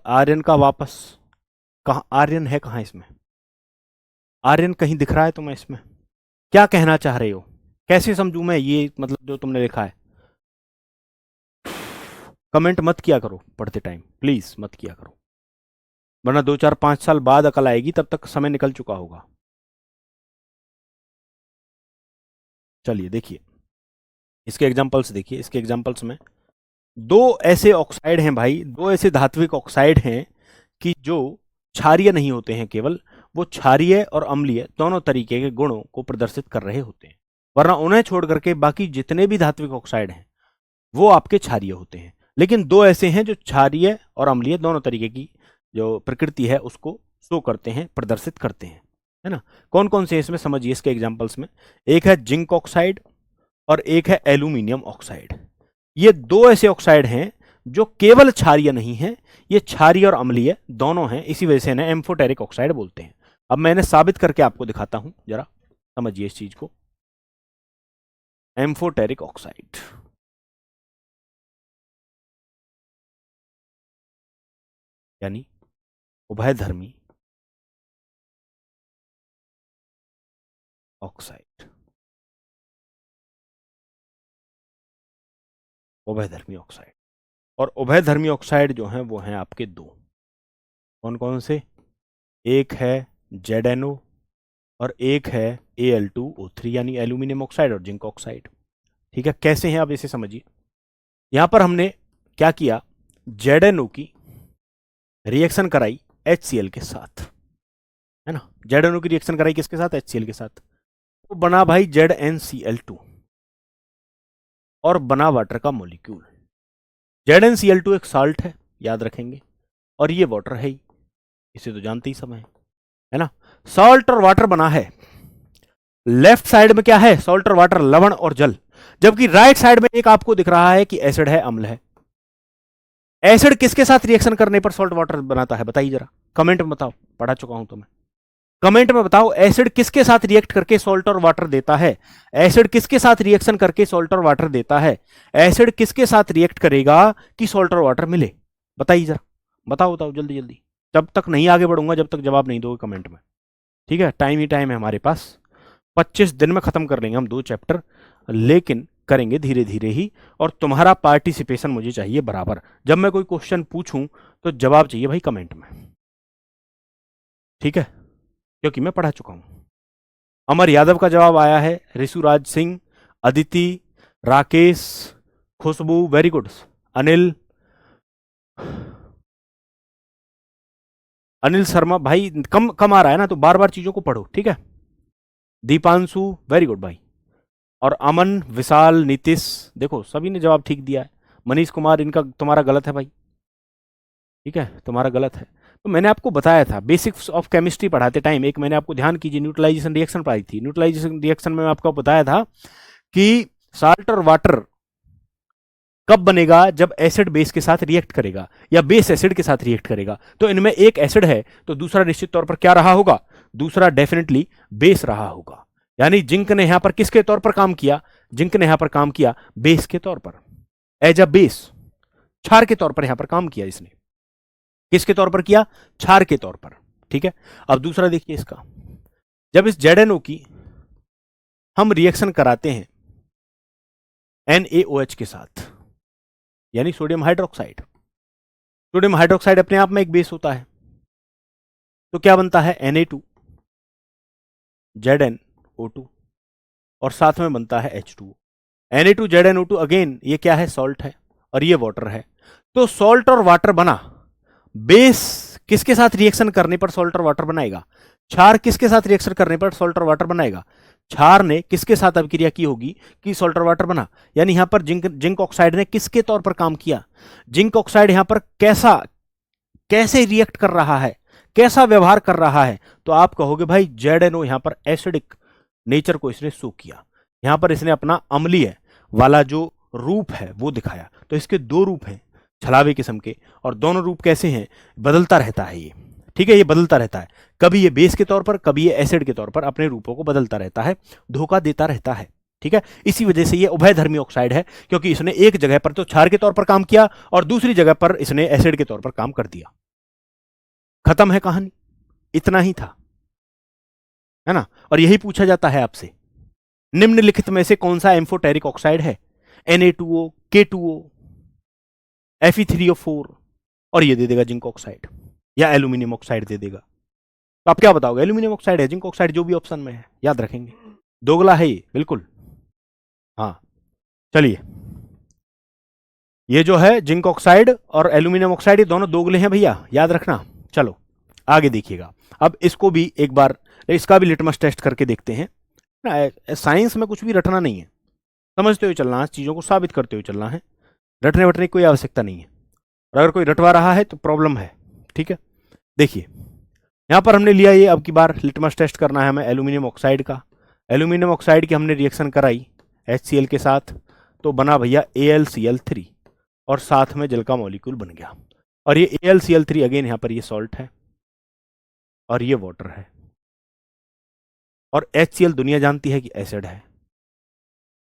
आर्यन का वापस, कहाँ आर्यन है, कहाँ इसमें आर्यन कहीं दिख रहा है तुम्हें इसमें? क्या कहना चाह रहे हो? कैसे समझूं मैं ये, मतलब जो तुमने लिखा है? कमेंट मत किया करो पढ़ते टाइम, प्लीज मत किया करो, वरना 2 4 5 साल बाद अकल आएगी, तब तक समय निकल चुका होगा। चलिए देखिए इसके एग्जांपल्स, देखिए इसके एग्जांपल्स में दो ऐसे ऑक्साइड हैं भाई, दो ऐसे धात्विक ऑक्साइड हैं कि जो क्षारीय नहीं होते हैं, केवल वो क्षारीय और अम्लीय दोनों तरीके के गुणों को प्रदर्शित कर रहे होते हैं, वरना उन्हें छोड़ करके बाकी जितने भी धात्विक ऑक्साइड हैं वो आपके क्षारीय होते हैं। लेकिन दो ऐसे हैं जो क्षारीय और अम्लीय दोनों तरीके की जो प्रकृति है उसको शो करते हैं, प्रदर्शित करते हैं, है ना। कौन कौन से इसमें समझिए इसके एग्जांपल्स में। एक है जिंक ऑक्साइड और एक है एल्यूमिनियम ऑक्साइड। ये दो ऐसे ऑक्साइड हैं जो केवल क्षारीय नहीं है, ये क्षारीय और अम्लीय दोनों हैं, इसी वजह से इन्हें एम्फोटेरिक ऑक्साइड बोलते हैं। अब मैं इन्हें साबित करके आपको दिखाता हूं, जरा समझिए इस चीज को। एम्फोटेरिक ऑक्साइड यानी उभयधर्मी ऑक्साइड। उभयधर्मी ऑक्साइड, और उभयधर्मी ऑक्साइड जो हैं वो हैं आपके दो। कौन कौन से? एक है ZnO और एक है Al2O3 यानी एल्यूमिनियम ऑक्साइड और जिंक ऑक्साइड। ठीक है, कैसे हैं आप इसे समझिए। यहां पर हमने क्या किया, ZnO की रिएक्शन कराई HCl के साथ, है ना। ZnO की रिएक्शन कराई किसके साथ? HCl के साथ। तो बना भाई ZnCl2 और बना वाटर का मॉलिक्यूल। ZnCl2 एक साल्ट है, याद रखेंगे, और ये वाटर है ही, इसे तो जानते ही सब है ना। सॉल्ट और वाटर बना है। लेफ्ट साइड में क्या है? सॉल्ट और वाटर, लवण और जल। जबकि राइट साइड में एक आपको दिख रहा है कि एसिड है, अम्ल है। एसिड किसके साथ रिएक्शन करने पर सॉल्ट वाटर बनाता है? बताइए जरा, कमेंट में बताओ, पढ़ा चुका हूं तो मैं। कमेंट में बताओ एसिड किसके साथ रिएक्ट करके सॉल्ट और वाटर देता है? एसिड किसके साथ रिएक्शन करके सॉल्ट और वाटर देता है? एसिड किसके साथ रिएक्ट करेगा कि सॉल्ट और वाटर मिले? बताइए जरा, बताओ बताओ जल्दी जल्दी। जब तक नहीं आगे बढ़ूंगा जब तक जवाब नहीं दोगे कमेंट में, ठीक है। टाइम ही टाइम है हमारे पास, 25 दिन में खत्म कर लेंगे हम 2 चैप्टर, लेकिन करेंगे धीरे धीरे ही। और तुम्हारा पार्टिसिपेशन मुझे चाहिए बराबर। जब मैं कोई क्वेश्चन पूछूं तो जवाब चाहिए भाई कमेंट में, ठीक है, क्योंकि मैं पढ़ा चुका हूं। अमर यादव का जवाब आया है, ऋषुराज सिंह, अदिति, राकेश, खुशबू, वेरी गुड। अनिल, अनिल शर्मा भाई, कम कम आ रहा है ना, तो बार बार चीजों को पढ़ो, ठीक है। दीपांशु, वेरी गुड भाई। और अमन, विशाल, नीतीश, देखो सभी ने जवाब ठीक दिया है। मनीष कुमार, इनका तुम्हारा गलत है भाई, ठीक है, तुम्हारा गलत है। तो मैंने आपको बताया था बेसिक्स ऑफ केमिस्ट्री पढ़ाते टाइम, एक मैंने आपको ध्यान कीजिए न्यूट्रलाइजेशन रिएक्शन पढ़ाई थी। न्यूट्रलाइजेशन रिएक्शन में आपको बताया था कि साल्ट और वाटर कब बनेगा? जब एसिड बेस के साथ रिएक्ट करेगा या बेस एसिड के साथ रिएक्ट करेगा। तो इनमें एक एसिड है तो दूसरा निश्चित तौर पर क्या रहा होगा? दूसरा डेफिनेटली बेस रहा होगा। यानी जिंक ने यहां पर किसके तौर पर काम किया? जिंक ने यहां पर काम किया बेस के तौर पर, एज अ बेस, क्षार के तौर पर यहां पर काम किया इसने। किसके तौर पर किया? क्षार के तौर पर, ठीक है। अब दूसरा देखिए इसका, जब इस ZnO की हम रिएक्शन कराते हैं NaOH के साथ, यानी सोडियम हाइड्रोक्साइड। सोडियम हाइड्रोक्साइड अपने आप में एक बेस होता है, तो क्या बनता है? Na2 ZnO2 और साथ में बनता है H2O। Na2 ZnO2 अगेन ये क्या है? सॉल्ट है और ये वाटर है। तो सॉल्ट और वाटर बना। बेस किसके साथ रिएक्शन करने पर सॉल्ट और वाटर बनाएगा? क्षार किसके साथ रिएक्शन करने पर सॉल्ट और वाटर बनाएगा? क्षार ने किसके साथ अभिक्रिया की होगी कि सॉल्ट और वाटर बना? यानी यहां पर जिंक ऑक्साइड ने किसके तौर पर काम किया? जिंक ऑक्साइड यहां पर कैसे रिएक्ट कर रहा है, कैसा व्यवहार कर रहा है? तो आप कहोगे भाई ZnO यहां पर एसिडिक नेचर को इसने शो किया, यहां पर इसने अपना अम्लीय वाला जो रूप है वो दिखाया। तो इसके दो रूप हैं छलावे किस्म के, और दोनों रूप कैसे हैं? बदलता रहता है ये, ठीक है, ये बदलता रहता है, कभी ये बेस के तौर पर, कभी ये एसिड के तौर पर अपने रूपों को बदलता रहता है, धोखा देता रहता है, ठीक है। इसी वजह से ये उभयधर्मी ऑक्साइड है, क्योंकि इसने एक जगह पर तो क्षार के तौर पर काम किया और दूसरी जगह पर इसने एसिड के तौर पर काम कर दिया। खत्म है कहानी, इतना ही था, है ना। और यही पूछा जाता है आपसे, निम्नलिखित में से कौन सा एम्फोटेरिक ऑक्साइड है? Na2O, K2O, Fe3O4, और ये दे देगा जिंक ऑक्साइड या एल्यूमिनियम ऑक्साइड दे देगा। तो आप क्या बताओगे? एल्यूमिनियम ऑक्साइड है, जिंक ऑक्साइड, जो भी ऑप्शन में है, याद रखेंगे। दोगला है ये, बिल्कुल। हाँ चलिए, ये जो है जिंक ऑक्साइड और एल्यूमिनियम ऑक्साइड, ये दोनों दोगले हैं भैया, याद रखना। चलो आगे देखिएगा, अब इसको भी एक बार इसका भी लिटमस टेस्ट करके देखते हैं ना। साइंस में कुछ भी रटना नहीं है, समझते हुए चलना है, चीज़ों को साबित करते हुए चलना है, रटने वटने की कोई आवश्यकता नहीं है। और अगर कोई रटवा रहा है तो प्रॉब्लम है, ठीक है। देखिए यहाँ पर हमने लिया, ये अब की बार लिटमस टेस्ट करना है हमें एल्यूमिनियम ऑक्साइड का। एल्यूमिनियम ऑक्साइड की हमने रिएक्शन कराई HCl के साथ, तो बना भैया AlCl3, और साथ में जल का मॉलिक्यूल बन गया। और ये AlCl3 अगेन यहाँ पर ये सॉल्ट है और ये वाटर है, और HCl दुनिया जानती है कि एसिड है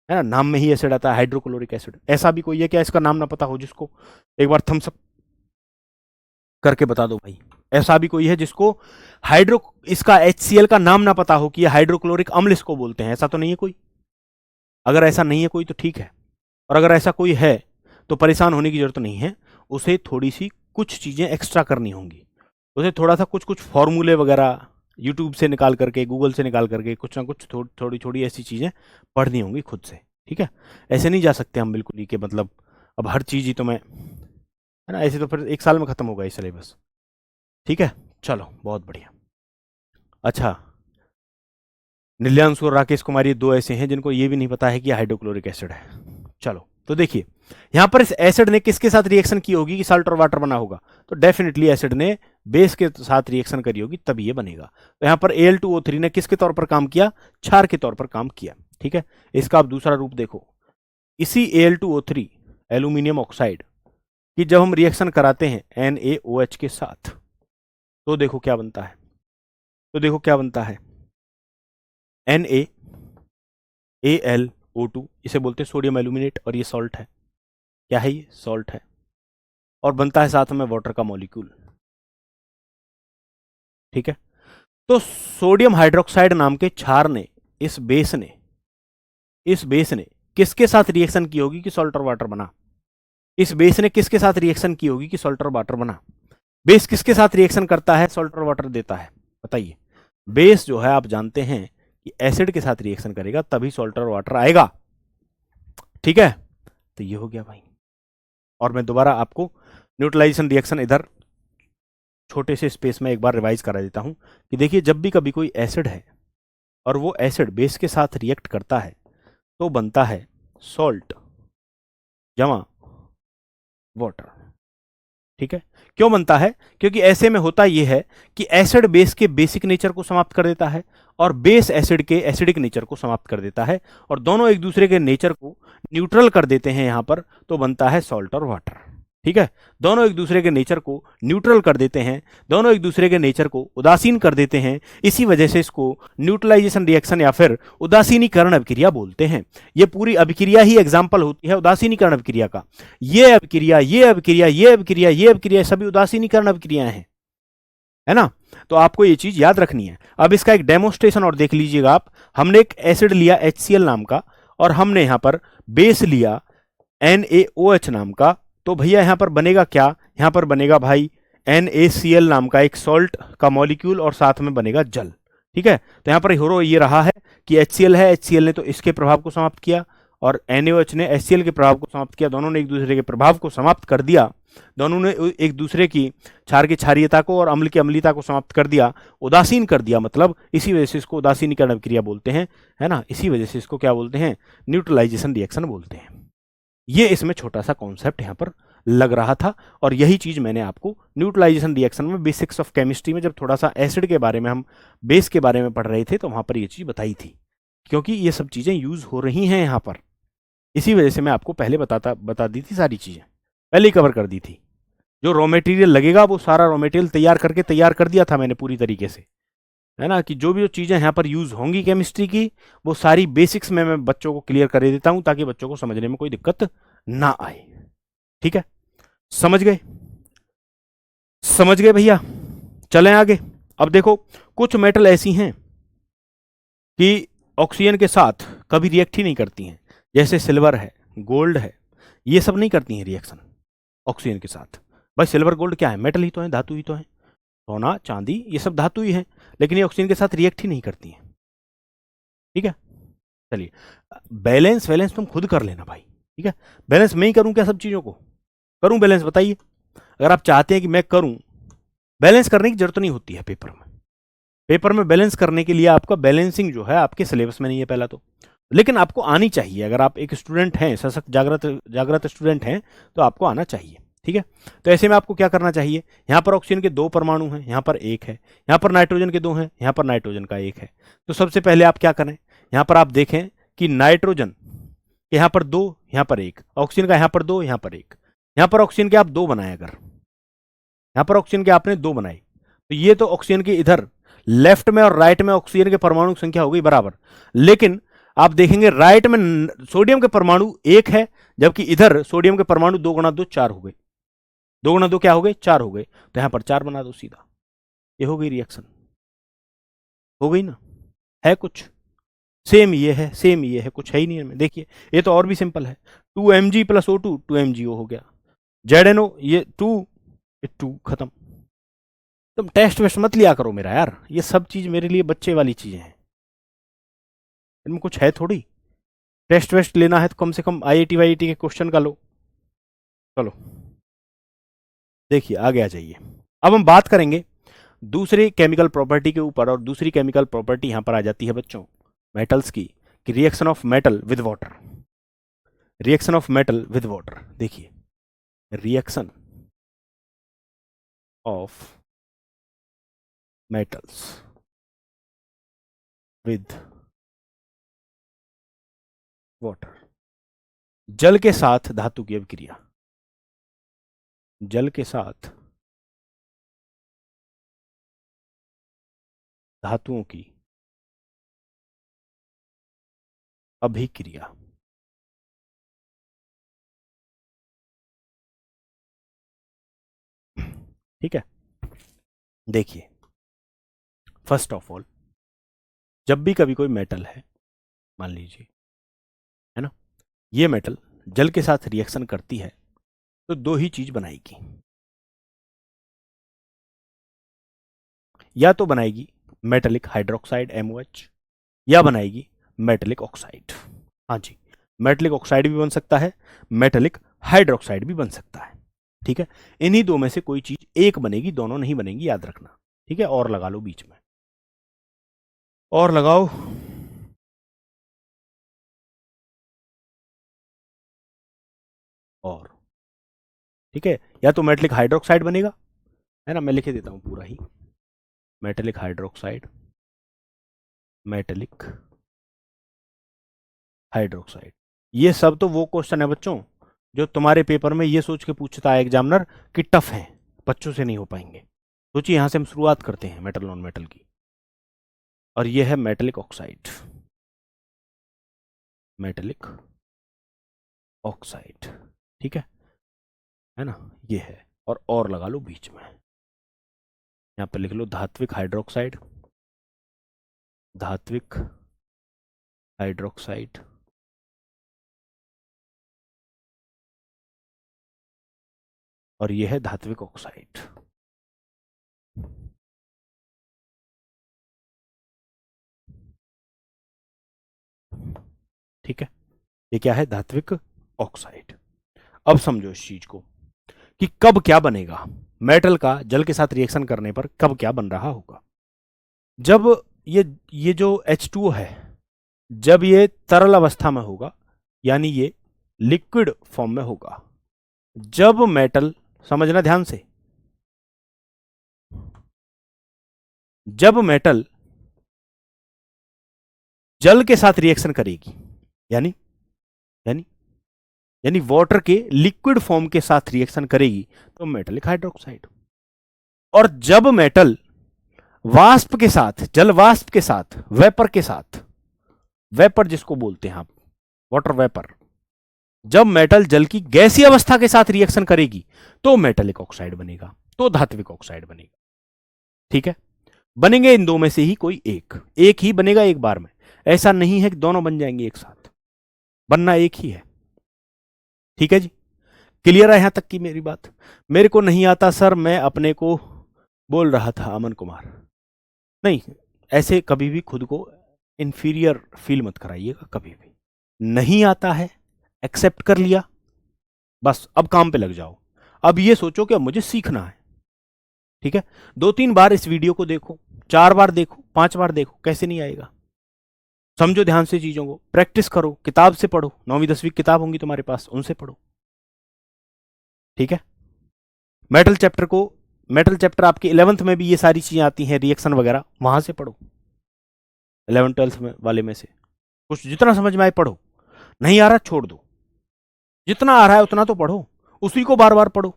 ना, नाम में ही एसिड आता है, हाइड्रोक्लोरिक एसिड। ऐसा भी कोई है क्या इसका नाम ना पता हो जिसको? एक बार थम्स अप करके बता दो भाई, ऐसा भी कोई है जिसको इसका HCl का नाम ना पता हो कि ये हाइड्रोक्लोरिक अम्ल इसको बोलते हैं? ऐसा तो नहीं है कोई। अगर ऐसा नहीं है कोई तो ठीक है, और अगर ऐसा कोई है तो परेशान होने की जरूरत नहीं है, उसे थोड़ी सी कुछ चीजें एक्स्ट्रा करनी होंगी, उसे थोड़ा सा कुछ फॉर्मूले वगैरह यूट्यूब से निकाल करके, गूगल से निकाल करके, कुछ ना कुछ थोड़ी थोड़ी ऐसी चीजें पढ़नी होंगी खुद से, ठीक है। ऐसे नहीं जा सकते हम बिल्कुल ही कि मतलब अब हर चीज ही तो मैं, है ना, ऐसे तो फिर एक साल में खत्म होगा ये सिलेबस, ठीक है। चलो बहुत बढ़िया। अच्छा, नील्यांशु और राकेश कुमार ये दो ऐसे हैं जिनको ये भी नहीं पता है कि हाइड्रोक्लोरिक एसिड है। चलो तो देखिए यहां पर इस एसिड ने किसके साथ रिएक्शन की होगी कि साल्ट और वाटर बना होगा? तो डेफिनेटली एसिड ने बेस के साथ रिएक्शन करी होगी तभी ये बनेगा। तो यहां पर Al2O3 ने किसके तौर पर काम किया? क्षार के तौर पर काम किया, ठीक है। इसका आप दूसरा रूप देखो, इसी Al2O3 एल्यूमिनियम ऑक्साइड की जब हम रिएक्शन कराते हैं NaOH के साथ, तो देखो क्या बनता है, NaAlO2, इसे बोलते हैं सोडियम एल्यूमिनेट, और ये सॉल्ट है। क्या है ये? सॉल्ट है, और बनता है साथ में वाटर का मॉलिक्यूल, ठीक है। तो सोडियम हाइड्रोक्साइड नाम के क्षार ने, इस बेस ने किसके साथ रिएक्शन की होगी कि सॉल्ट और वाटर बना? इस बेस ने किसके साथ रिएक्शन की होगी कि सॉल्ट और वाटर बना? बेस किसके साथ रिएक्शन करता है, सॉल्ट और वाटर देता है? बताइए। बेस जो है आप जानते हैं कि एसिड के साथ रिएक्शन करेगा तभी सॉल्ट और वाटर आएगा, ठीक है। तो ये हो गया भाई। और मैं दोबारा आपको न्यूट्रलाइजेशन रिएक्शन इधर छोटे से स्पेस में एक बार रिवाइज करा देता हूं कि देखिए जब भी कभी कोई एसिड है और वो एसिड बेस के साथ रिएक्ट करता है तो बनता है सॉल्ट जमा वाटर, ठीक है। क्यों बनता है? क्योंकि ऐसे में होता यह है कि एसिड बेस के बेसिक नेचर को समाप्त कर देता है और बेस एसिड के एसिडिक नेचर को समाप्त कर देता है, और दोनों एक दूसरे के नेचर को न्यूट्रल कर देते हैं यहां पर, तो बनता है सॉल्ट और वाटर, ठीक है। दोनों एक दूसरे के नेचर को न्यूट्रल कर देते हैं, दोनों एक दूसरे के नेचर को उदासीन कर देते हैं, इसी वजह से इसको न्यूट्रलाइजेशन रिएक्शन या फिर उदासीनीकरण अभिक्रिया बोलते हैं। ये पूरी अभिक्रिया ही एग्जाम्पल होती है उदासीनीकरण अभिक्रिया का। ये अभिक्रिया, ये अभिक्रिया, ये अभिक्रिया, ये अभिक्रिया सभी उदासीनीकरण अभिक्रियाएं हैं, है ना। तो आपको ये चीज याद रखनी है। अब इसका एक डेमोस्ट्रेशन और देख लीजिएगा आप। हमने एक एसिड लिया HCl नाम का, और हमने यहां पर बेस लिया NaOH नाम का, तो भैया यहां पर बनेगा क्या? यहां पर बनेगा भाई NaCl नाम का एक सॉल्ट का मॉलिक्यूल, और साथ में बनेगा जल, ठीक है। तो यहां पर हो ये रहा है कि HCl है, HCl ने तो इसके प्रभाव को समाप्त किया, और NaOH ने HCl के प्रभाव को समाप्त किया, दोनों ने एक दूसरे के प्रभाव को समाप्त कर दिया, दोनों ने एक दूसरे की क्षार की क्षारीयता को और अम्ल की अम्लीयता को समाप्त कर दिया, उदासीन कर दिया, मतलब इसी वजह से इसको उदासीनीकरण अभिक्रिया बोलते हैं, है ना, इसी वजह से इसको क्या बोलते हैं, न्यूट्रलाइजेशन रिएक्शन बोलते हैं। ये इसमें छोटा सा कॉन्सेप्ट यहाँ पर लग रहा था, और यही चीज मैंने आपको न्यूट्रलाइजेशन रिएक्शन में बेसिक्स ऑफ केमिस्ट्री में जब थोड़ा सा एसिड के बारे में हम बेस के बारे में पढ़ रहे थे तो वहां पर ये चीज बताई थी, क्योंकि ये सब चीजें यूज हो रही हैं यहाँ पर, इसी वजह से मैं आपको पहले बता दी थी, सारी चीजें पहले ही कवर कर दी थी। जो रॉ मटेरियल लगेगा वो सारा रॉ मटेरियल तैयार कर दिया था मैंने पूरी तरीके से, है ना, कि जो भी जो चीजें यहाँ पर यूज होंगी केमिस्ट्री की वो सारी बेसिक्स में मैं बच्चों को क्लियर कर देता हूं ताकि बच्चों को समझने में कोई दिक्कत ना आए। ठीक है, समझ गए, समझ गए भैया, चलें आगे। अब देखो कुछ मेटल ऐसी हैं कि ऑक्सीजन के साथ कभी रिएक्ट ही नहीं करती हैं, जैसे सिल्वर है, गोल्ड है, ये सब नहीं करती हैं रिएक्शन ऑक्सीजन के साथ। भाई सिल्वर गोल्ड क्या है, मेटल ही तो है, धातु ही तो है, सोना चांदी ये सब धातु ही है, लेकिन ये ऑक्सीजन के साथ रिएक्ट ही नहीं करती हैं। ठीक है, चलिए बैलेंस वैलेंस तुम खुद कर लेना भाई, ठीक है, बैलेंस मैं ही करूं क्या सब चीजों को, करूं बैलेंस, बताइए। अगर आप चाहते हैं कि मैं करूं, बैलेंस करने की जरूरत नहीं होती है पेपर में, पेपर में बैलेंस करने के लिए आपका बैलेंसिंग जो है आपके सिलेबस में नहीं है पहला तो, लेकिन आपको आनी चाहिए, अगर आप एक स्टूडेंट हैं, सशक्त जागृत जागृत स्टूडेंट हैं तो आपको आना चाहिए। ठीक है, तो ऐसे में आपको क्या करना चाहिए, यहाँ पर ऑक्सीजन के 2 परमाणु हैं, यहाँ पर 1 है, यहाँ पर नाइट्रोजन के 2 हैं, यहाँ पर नाइट्रोजन का 1 है। तो सबसे पहले आप क्या करें, यहाँ पर आप देखें कि नाइट्रोजन के यहाँ पर 2, यहाँ पर 1, ऑक्सीजन का यहाँ पर 2, यहाँ पर 1, यहाँ पर ऑक्सीजन के आप 2 बनाए, अगर यहाँ पर ऑक्सीजन के आपने 2 बनाए तो ये तो ऑक्सीजन के इधर लेफ्ट में और राइट में ऑक्सीजन के परमाणु की संख्या हो गई बराबर, लेकिन आप देखेंगे राइट में सोडियम के परमाणु 1 है, जबकि इधर सोडियम के परमाणु 2 गुणा 2 4 हो गए, 2 गुणा 2 क्या हो गए, 4 हो गए, तो यहां पर 4 बना दो सीधा, ये हो गई रिएक्शन, हो गई ना, है कुछ सेम ये है, सेम ये है, कुछ है ही नहीं है, देखिए ये तो और भी सिंपल है, 2Mg प्लस O2 2MgO हो गया, ZNO ये 2 खत्म। तुम टेस्ट वेस्ट मत लिया करो मेरा यार, ये सब चीज मेरे लिए बच्चे वाली चीजें हैं, इनमें कुछ है थोड़ी, टेस्ट वेस्ट लेना है तो कम से कम IIT वाईआईटी के क्वेश्चन का लो। चलो देखिए आगे आ जाइए, अब हम बात करेंगे दूसरी केमिकल प्रॉपर्टी के ऊपर, और दूसरी केमिकल प्रॉपर्टी यहां पर आ जाती है बच्चों मेटल्स की, कि reaction of metal with water, reaction of metal with water, देखिए reaction of metals with water, जल के साथ धातु की अभिक्रिया, जल के साथ धातुओं की अभिक्रिया। ठीक है, देखिए फर्स्ट ऑफ ऑल जब भी कभी कोई मेटल है, मान लीजिए, है ना, ये मेटल जल के साथ रिएक्शन करती है तो 2 ही चीज बनाएगी, या तो बनाएगी मेटेलिक हाइड्रोक्साइड MOH, या बनाएगी मेटेलिक ऑक्साइड। हाँ जी, मेटेलिक ऑक्साइड भी बन सकता है, मेटेलिक हाइड्रोक्साइड भी बन सकता है। ठीक है, इन्हीं 2 में से कोई चीज एक बनेगी, दोनों नहीं बनेंगी, याद रखना। ठीक है, और लगा लो बीच में, और लगाओ, और ठीक है, या तो मेटेलिक हाइड्रोक्साइड बनेगा, है ना, मैं लिखे देता हूं पूरा ही, मेटेलिक हाइड्रोक्साइड, मेटेलिक हाइड्रोक्साइड, ये सब तो वो क्वेश्चन है बच्चों जो तुम्हारे पेपर में ये सोच के पूछता है एग्जामिनर कि टफ है, बच्चों से नहीं हो पाएंगे। सोचिए यहां से हम शुरुआत करते हैं मेटल नॉन मेटल की, और ये है मेटेलिक ऑक्साइड, मेटेलिक ऑक्साइड, ठीक है ना, ये है, और लगा लो बीच में, यहां पर लिख लो धात्विक हाइड्रोक्साइड, धात्विक हाइड्रोक्साइड, और ये है धात्विक ऑक्साइड। ठीक है, ये क्या है? धात्विक ऑक्साइड। अब समझो इस चीज को कि कब क्या बनेगा, मेटल का जल के साथ रिएक्शन करने पर कब क्या बन रहा होगा। जब ये जो H2O है, जब ये तरल अवस्था में होगा, यानी ये लिक्विड फॉर्म में होगा, जब मेटल, समझना ध्यान से, जब मेटल जल के साथ रिएक्शन करेगी, यानी यानी यानी वाटर के लिक्विड फॉर्म के साथ रिएक्शन करेगी, तो मेटलिक हाइड्रोक्साइड। और जब मेटल वाष्प के साथ, जल वाष्प के साथ, वेपर के साथ, वेपर जिसको बोलते हैं आप, वाटर वेपर, जब मेटल जल की गैसीय अवस्था के साथ रिएक्शन करेगी तो मेटलिक ऑक्साइड बनेगा, तो धात्विक ऑक्साइड बनेगा। ठीक है, बनेंगे इन दो में से ही कोई एक ही बनेगा एक बार में। ऐसा नहीं है कि दोनों बन जाएंगे एक साथ, बनना एक ही है। ठीक है जी, क्लियर है यहां तक की मेरी बात? मेरे को नहीं आता सर, मैं अपने को बोल रहा था अमन कुमार। नहीं, ऐसे कभी भी खुद को इंफीरियर फील मत कराइएगा, कभी भी। नहीं आता है, एक्सेप्ट कर लिया, बस अब काम पे लग जाओ। अब ये सोचो कि अब मुझे सीखना है। ठीक है, 2-3 बार इस वीडियो को देखो, 4 बार देखो, 5 बार देखो, कैसे नहीं आएगा? समझो ध्यान से चीजों को, प्रैक्टिस करो, किताब से पढ़ो, 9वीं 10वीं किताब होंगी तुम्हारे पास, उनसे पढ़ो। ठीक है, मेटल चैप्टर आपके 11th में भी ये सारी चीजें आती हैं, रिएक्शन वगैरह, वहां से पढ़ो। 11th 12th में वाले में से कुछ जितना समझ में आए पढ़ो, नहीं आ रहा छोड़ दो, जितना आ रहा है उतना तो पढ़ो, उसी को बार बार पढ़ो,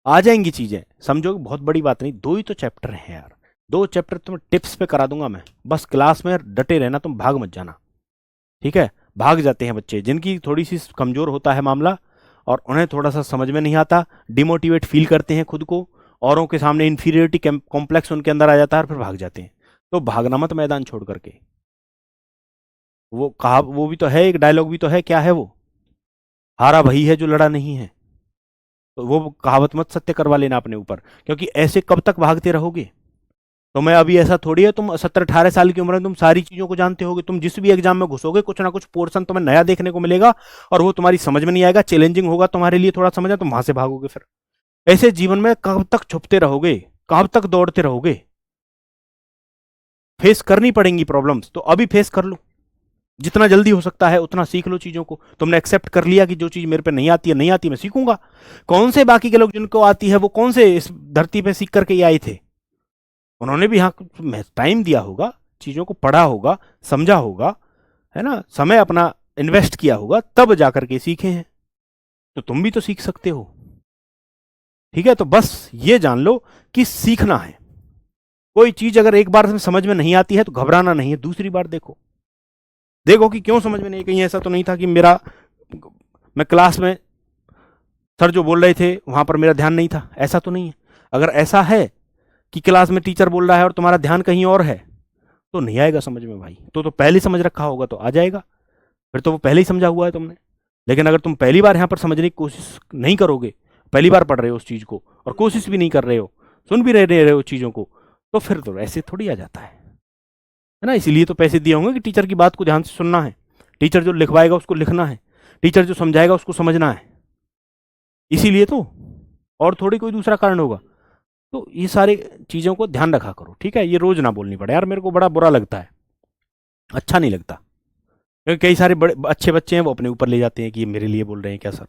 आ जाएंगी चीजें। समझो बहुत बड़ी बात नहीं, 2 ही तो चैप्टर हैं यार, 2 चैप्टर तुम्हें टिप्स पे करा दूंगा मैं, बस क्लास में डटे रहना, तुम भाग मत जाना। ठीक है, भाग जाते हैं बच्चे जिनकी थोड़ी सी कमजोर होता है मामला, और उन्हें थोड़ा सा समझ में नहीं आता, डिमोटिवेट फील करते हैं खुद को, औरों के सामने इंफीरियरिटी कॉम्प्लेक्स उनके अंदर आ जाता है और फिर भाग जाते हैं। तो भागना मत मैदान छोड़ करके। वो भी तो है, एक डायलॉग भी तो है, क्या है वो? हारा वही है जो लड़ा नहीं है। तो वो कहावत मत सत्य करवा लेना अपने ऊपर, क्योंकि ऐसे कब तक भागते रहोगे? तो मैं अभी ऐसा थोड़ी है, तुम 17-18 साल की उम्र में तुम सारी चीजों को जानते होगे, तुम जिस भी एग्जाम में घुसोगे कुछ ना कुछ पोर्शन तुम्हें नया देखने को मिलेगा, और वो तुम्हारी समझ में नहीं आएगा, चैलेंजिंग होगा तुम्हारे लिए थोड़ा समझना, तुम वहां से भागोगे। फिर ऐसे जीवन में कब तक छुपते रहोगे, कब तक दौड़ते रहोगे? फेस करनी पड़ेंगी प्रॉब्लम्स, तो अभी फेस कर लो, जितना जल्दी हो सकता है उतना सीख लो चीजों को। तुमने एक्सेप्ट कर लिया कि जो चीज मेरे पे नहीं आती है, नहीं आती, मैं सीखूंगा। कौन से बाकी के लोग जिनको आती है वो कौन से इस धरती पे सीख करके आए थे? उन्होंने भी यहाँ टाइम दिया होगा, चीजों को पढ़ा होगा, समझा होगा, है ना, समय अपना इन्वेस्ट किया होगा, तब जाकर के सीखे हैं। तो तुम भी तो सीख सकते हो। ठीक है, तो बस ये जान लो कि सीखना है। कोई चीज अगर एक बार समझ में नहीं आती है तो घबराना नहीं है, दूसरी बार देखो, देखो कि क्यों समझ में नहीं। कहीं ऐसा तो नहीं था कि मैं क्लास में सर जो बोल रहे थे वहां पर मेरा ध्यान नहीं था, ऐसा तो नहीं है। अगर ऐसा है कि क्लास में टीचर बोल रहा है और तुम्हारा ध्यान कहीं और है, तो नहीं आएगा समझ में भाई। तो पहले समझ रखा होगा तो आ जाएगा, फिर तो वो पहले ही समझा हुआ है तुमने। लेकिन अगर तुम पहली बार यहाँ पर समझने की कोशिश नहीं करोगे, पहली बार पढ़ रहे हो उस चीज को और कोशिश भी नहीं कर रहे हो, सुन भी रहे हो चीजों को, तो फिर तो ऐसे थोड़ी आ जाता है ना। इसीलिए तो पैसे दिए होंगे कि टीचर की बात को ध्यान से सुनना है, टीचर जो लिखवाएगा उसको लिखना है, टीचर जो समझाएगा उसको समझना है, इसीलिए तो, और थोड़ी कोई दूसरा कारण होगा। तो ये सारी चीजों को ध्यान रखा करो। ठीक है, ये रोज ना बोलनी पड़े यार, मेरे को बड़ा बुरा लगता है, अच्छा नहीं लगता, क्योंकि कई सारे बड़े अच्छे बच्चे हैं वो अपने ऊपर ले जाते हैं कि ये मेरे लिए बोल रहे हैं क्या सर।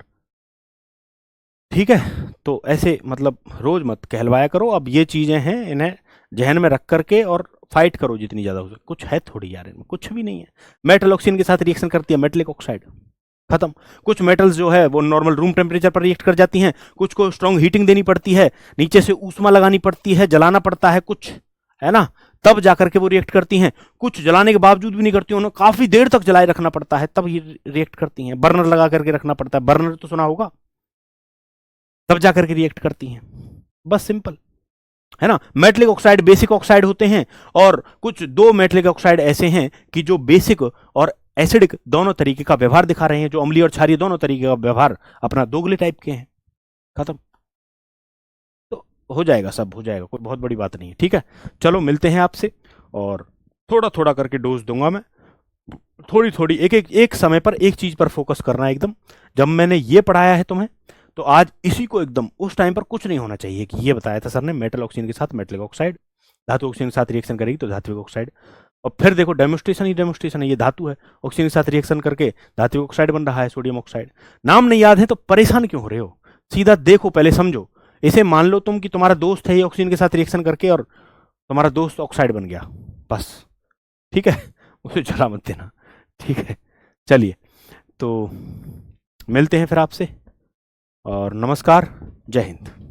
ठीक है, तो ऐसे मतलब रोज मत कहलवाया करो। अब ये चीजें हैं, इन्हें जहन में रख करके और फाइट करो जितनी ज्यादा हो सके। कुछ है थोड़ी यार, इनमें कुछ भी नहीं है। मेटल ऑक्सीजन के साथ रिएक्शन करती है मेटलिक ऑक्साइड, खत्म। कुछ मेटल्स जो है वो नॉर्मल रूम टेम्परेचर पर रिएक्ट कर जाती हैं, कुछ को स्ट्रॉन्ग हीटिंग देनी पड़ती है, नीचे से ऊष्मा लगानी पड़ती है, जलाना पड़ता है कुछ, है ना, तब जाकर के वो रिएक्ट करती हैं। कुछ जलाने के बावजूद भी नहीं करती, उन्हें काफी देर तक जलाए रखना पड़ता है तब ये रिएक्ट करती हैं। बर्नर लगा करके रखना पड़ता है, बर्नर तो सुना होगा, तब जाकर के रिएक्ट करती हैं। बस सिंपल है ना। मेटलिक ऑक्साइड बेसिक ऑक्साइड होते हैं, और कुछ 2 मेटलिक ऑक्साइड ऐसे हैं कि जो बेसिक और एसिडिक दोनों तरीके का व्यवहार दिखा रहे हैं, जो अम्लीय और क्षारीय दोनों तरीके का व्यवहार अपना दोगले टाइप के हैं, खत्म। तो हो जाएगा, सब हो जाएगा, कोई बहुत बड़ी बात नहीं है। ठीक है, चलो मिलते हैं आपसे, और थोड़ा थोड़ा करके डोज दूंगा मैं, थोड़ी थोड़ी एक समय पर एक चीज पर फोकस करना है एकदम। जब मैंने ये पढ़ाया है तुम्हें, तो आज इसी को एकदम, उस टाइम पर कुछ नहीं होना चाहिए कि ये बताया था सर ने मेटल ऑक्सीजन के साथ मेटलिक ऑक्साइड, धातु ऑक्सीजन के साथ रिएक्शन करेगी तो धात्विक ऑक्साइड। और फिर देखो डेमोस्ट्रेशन ही डेमोस्ट्रेशन है, ये धातु है, ऑक्सीजन के साथ रिएक्शन करके धात्विक ऑक्साइड बन रहा है, सोडियम ऑक्साइड। नाम नहीं याद है तो परेशान क्यों हो रहे हो, सीधा देखो, पहले समझो। इसे मान लो तुम कि तुम्हारा दोस्त है, ये ऑक्सीजन के साथ रिएक्शन करके और तुम्हारा दोस्त ऑक्साइड बन गया, बस। ठीक है, उसे जला मत देना। ठीक है, चलिए, तो मिलते हैं फिर आपसे, और नमस्कार, जय हिंद।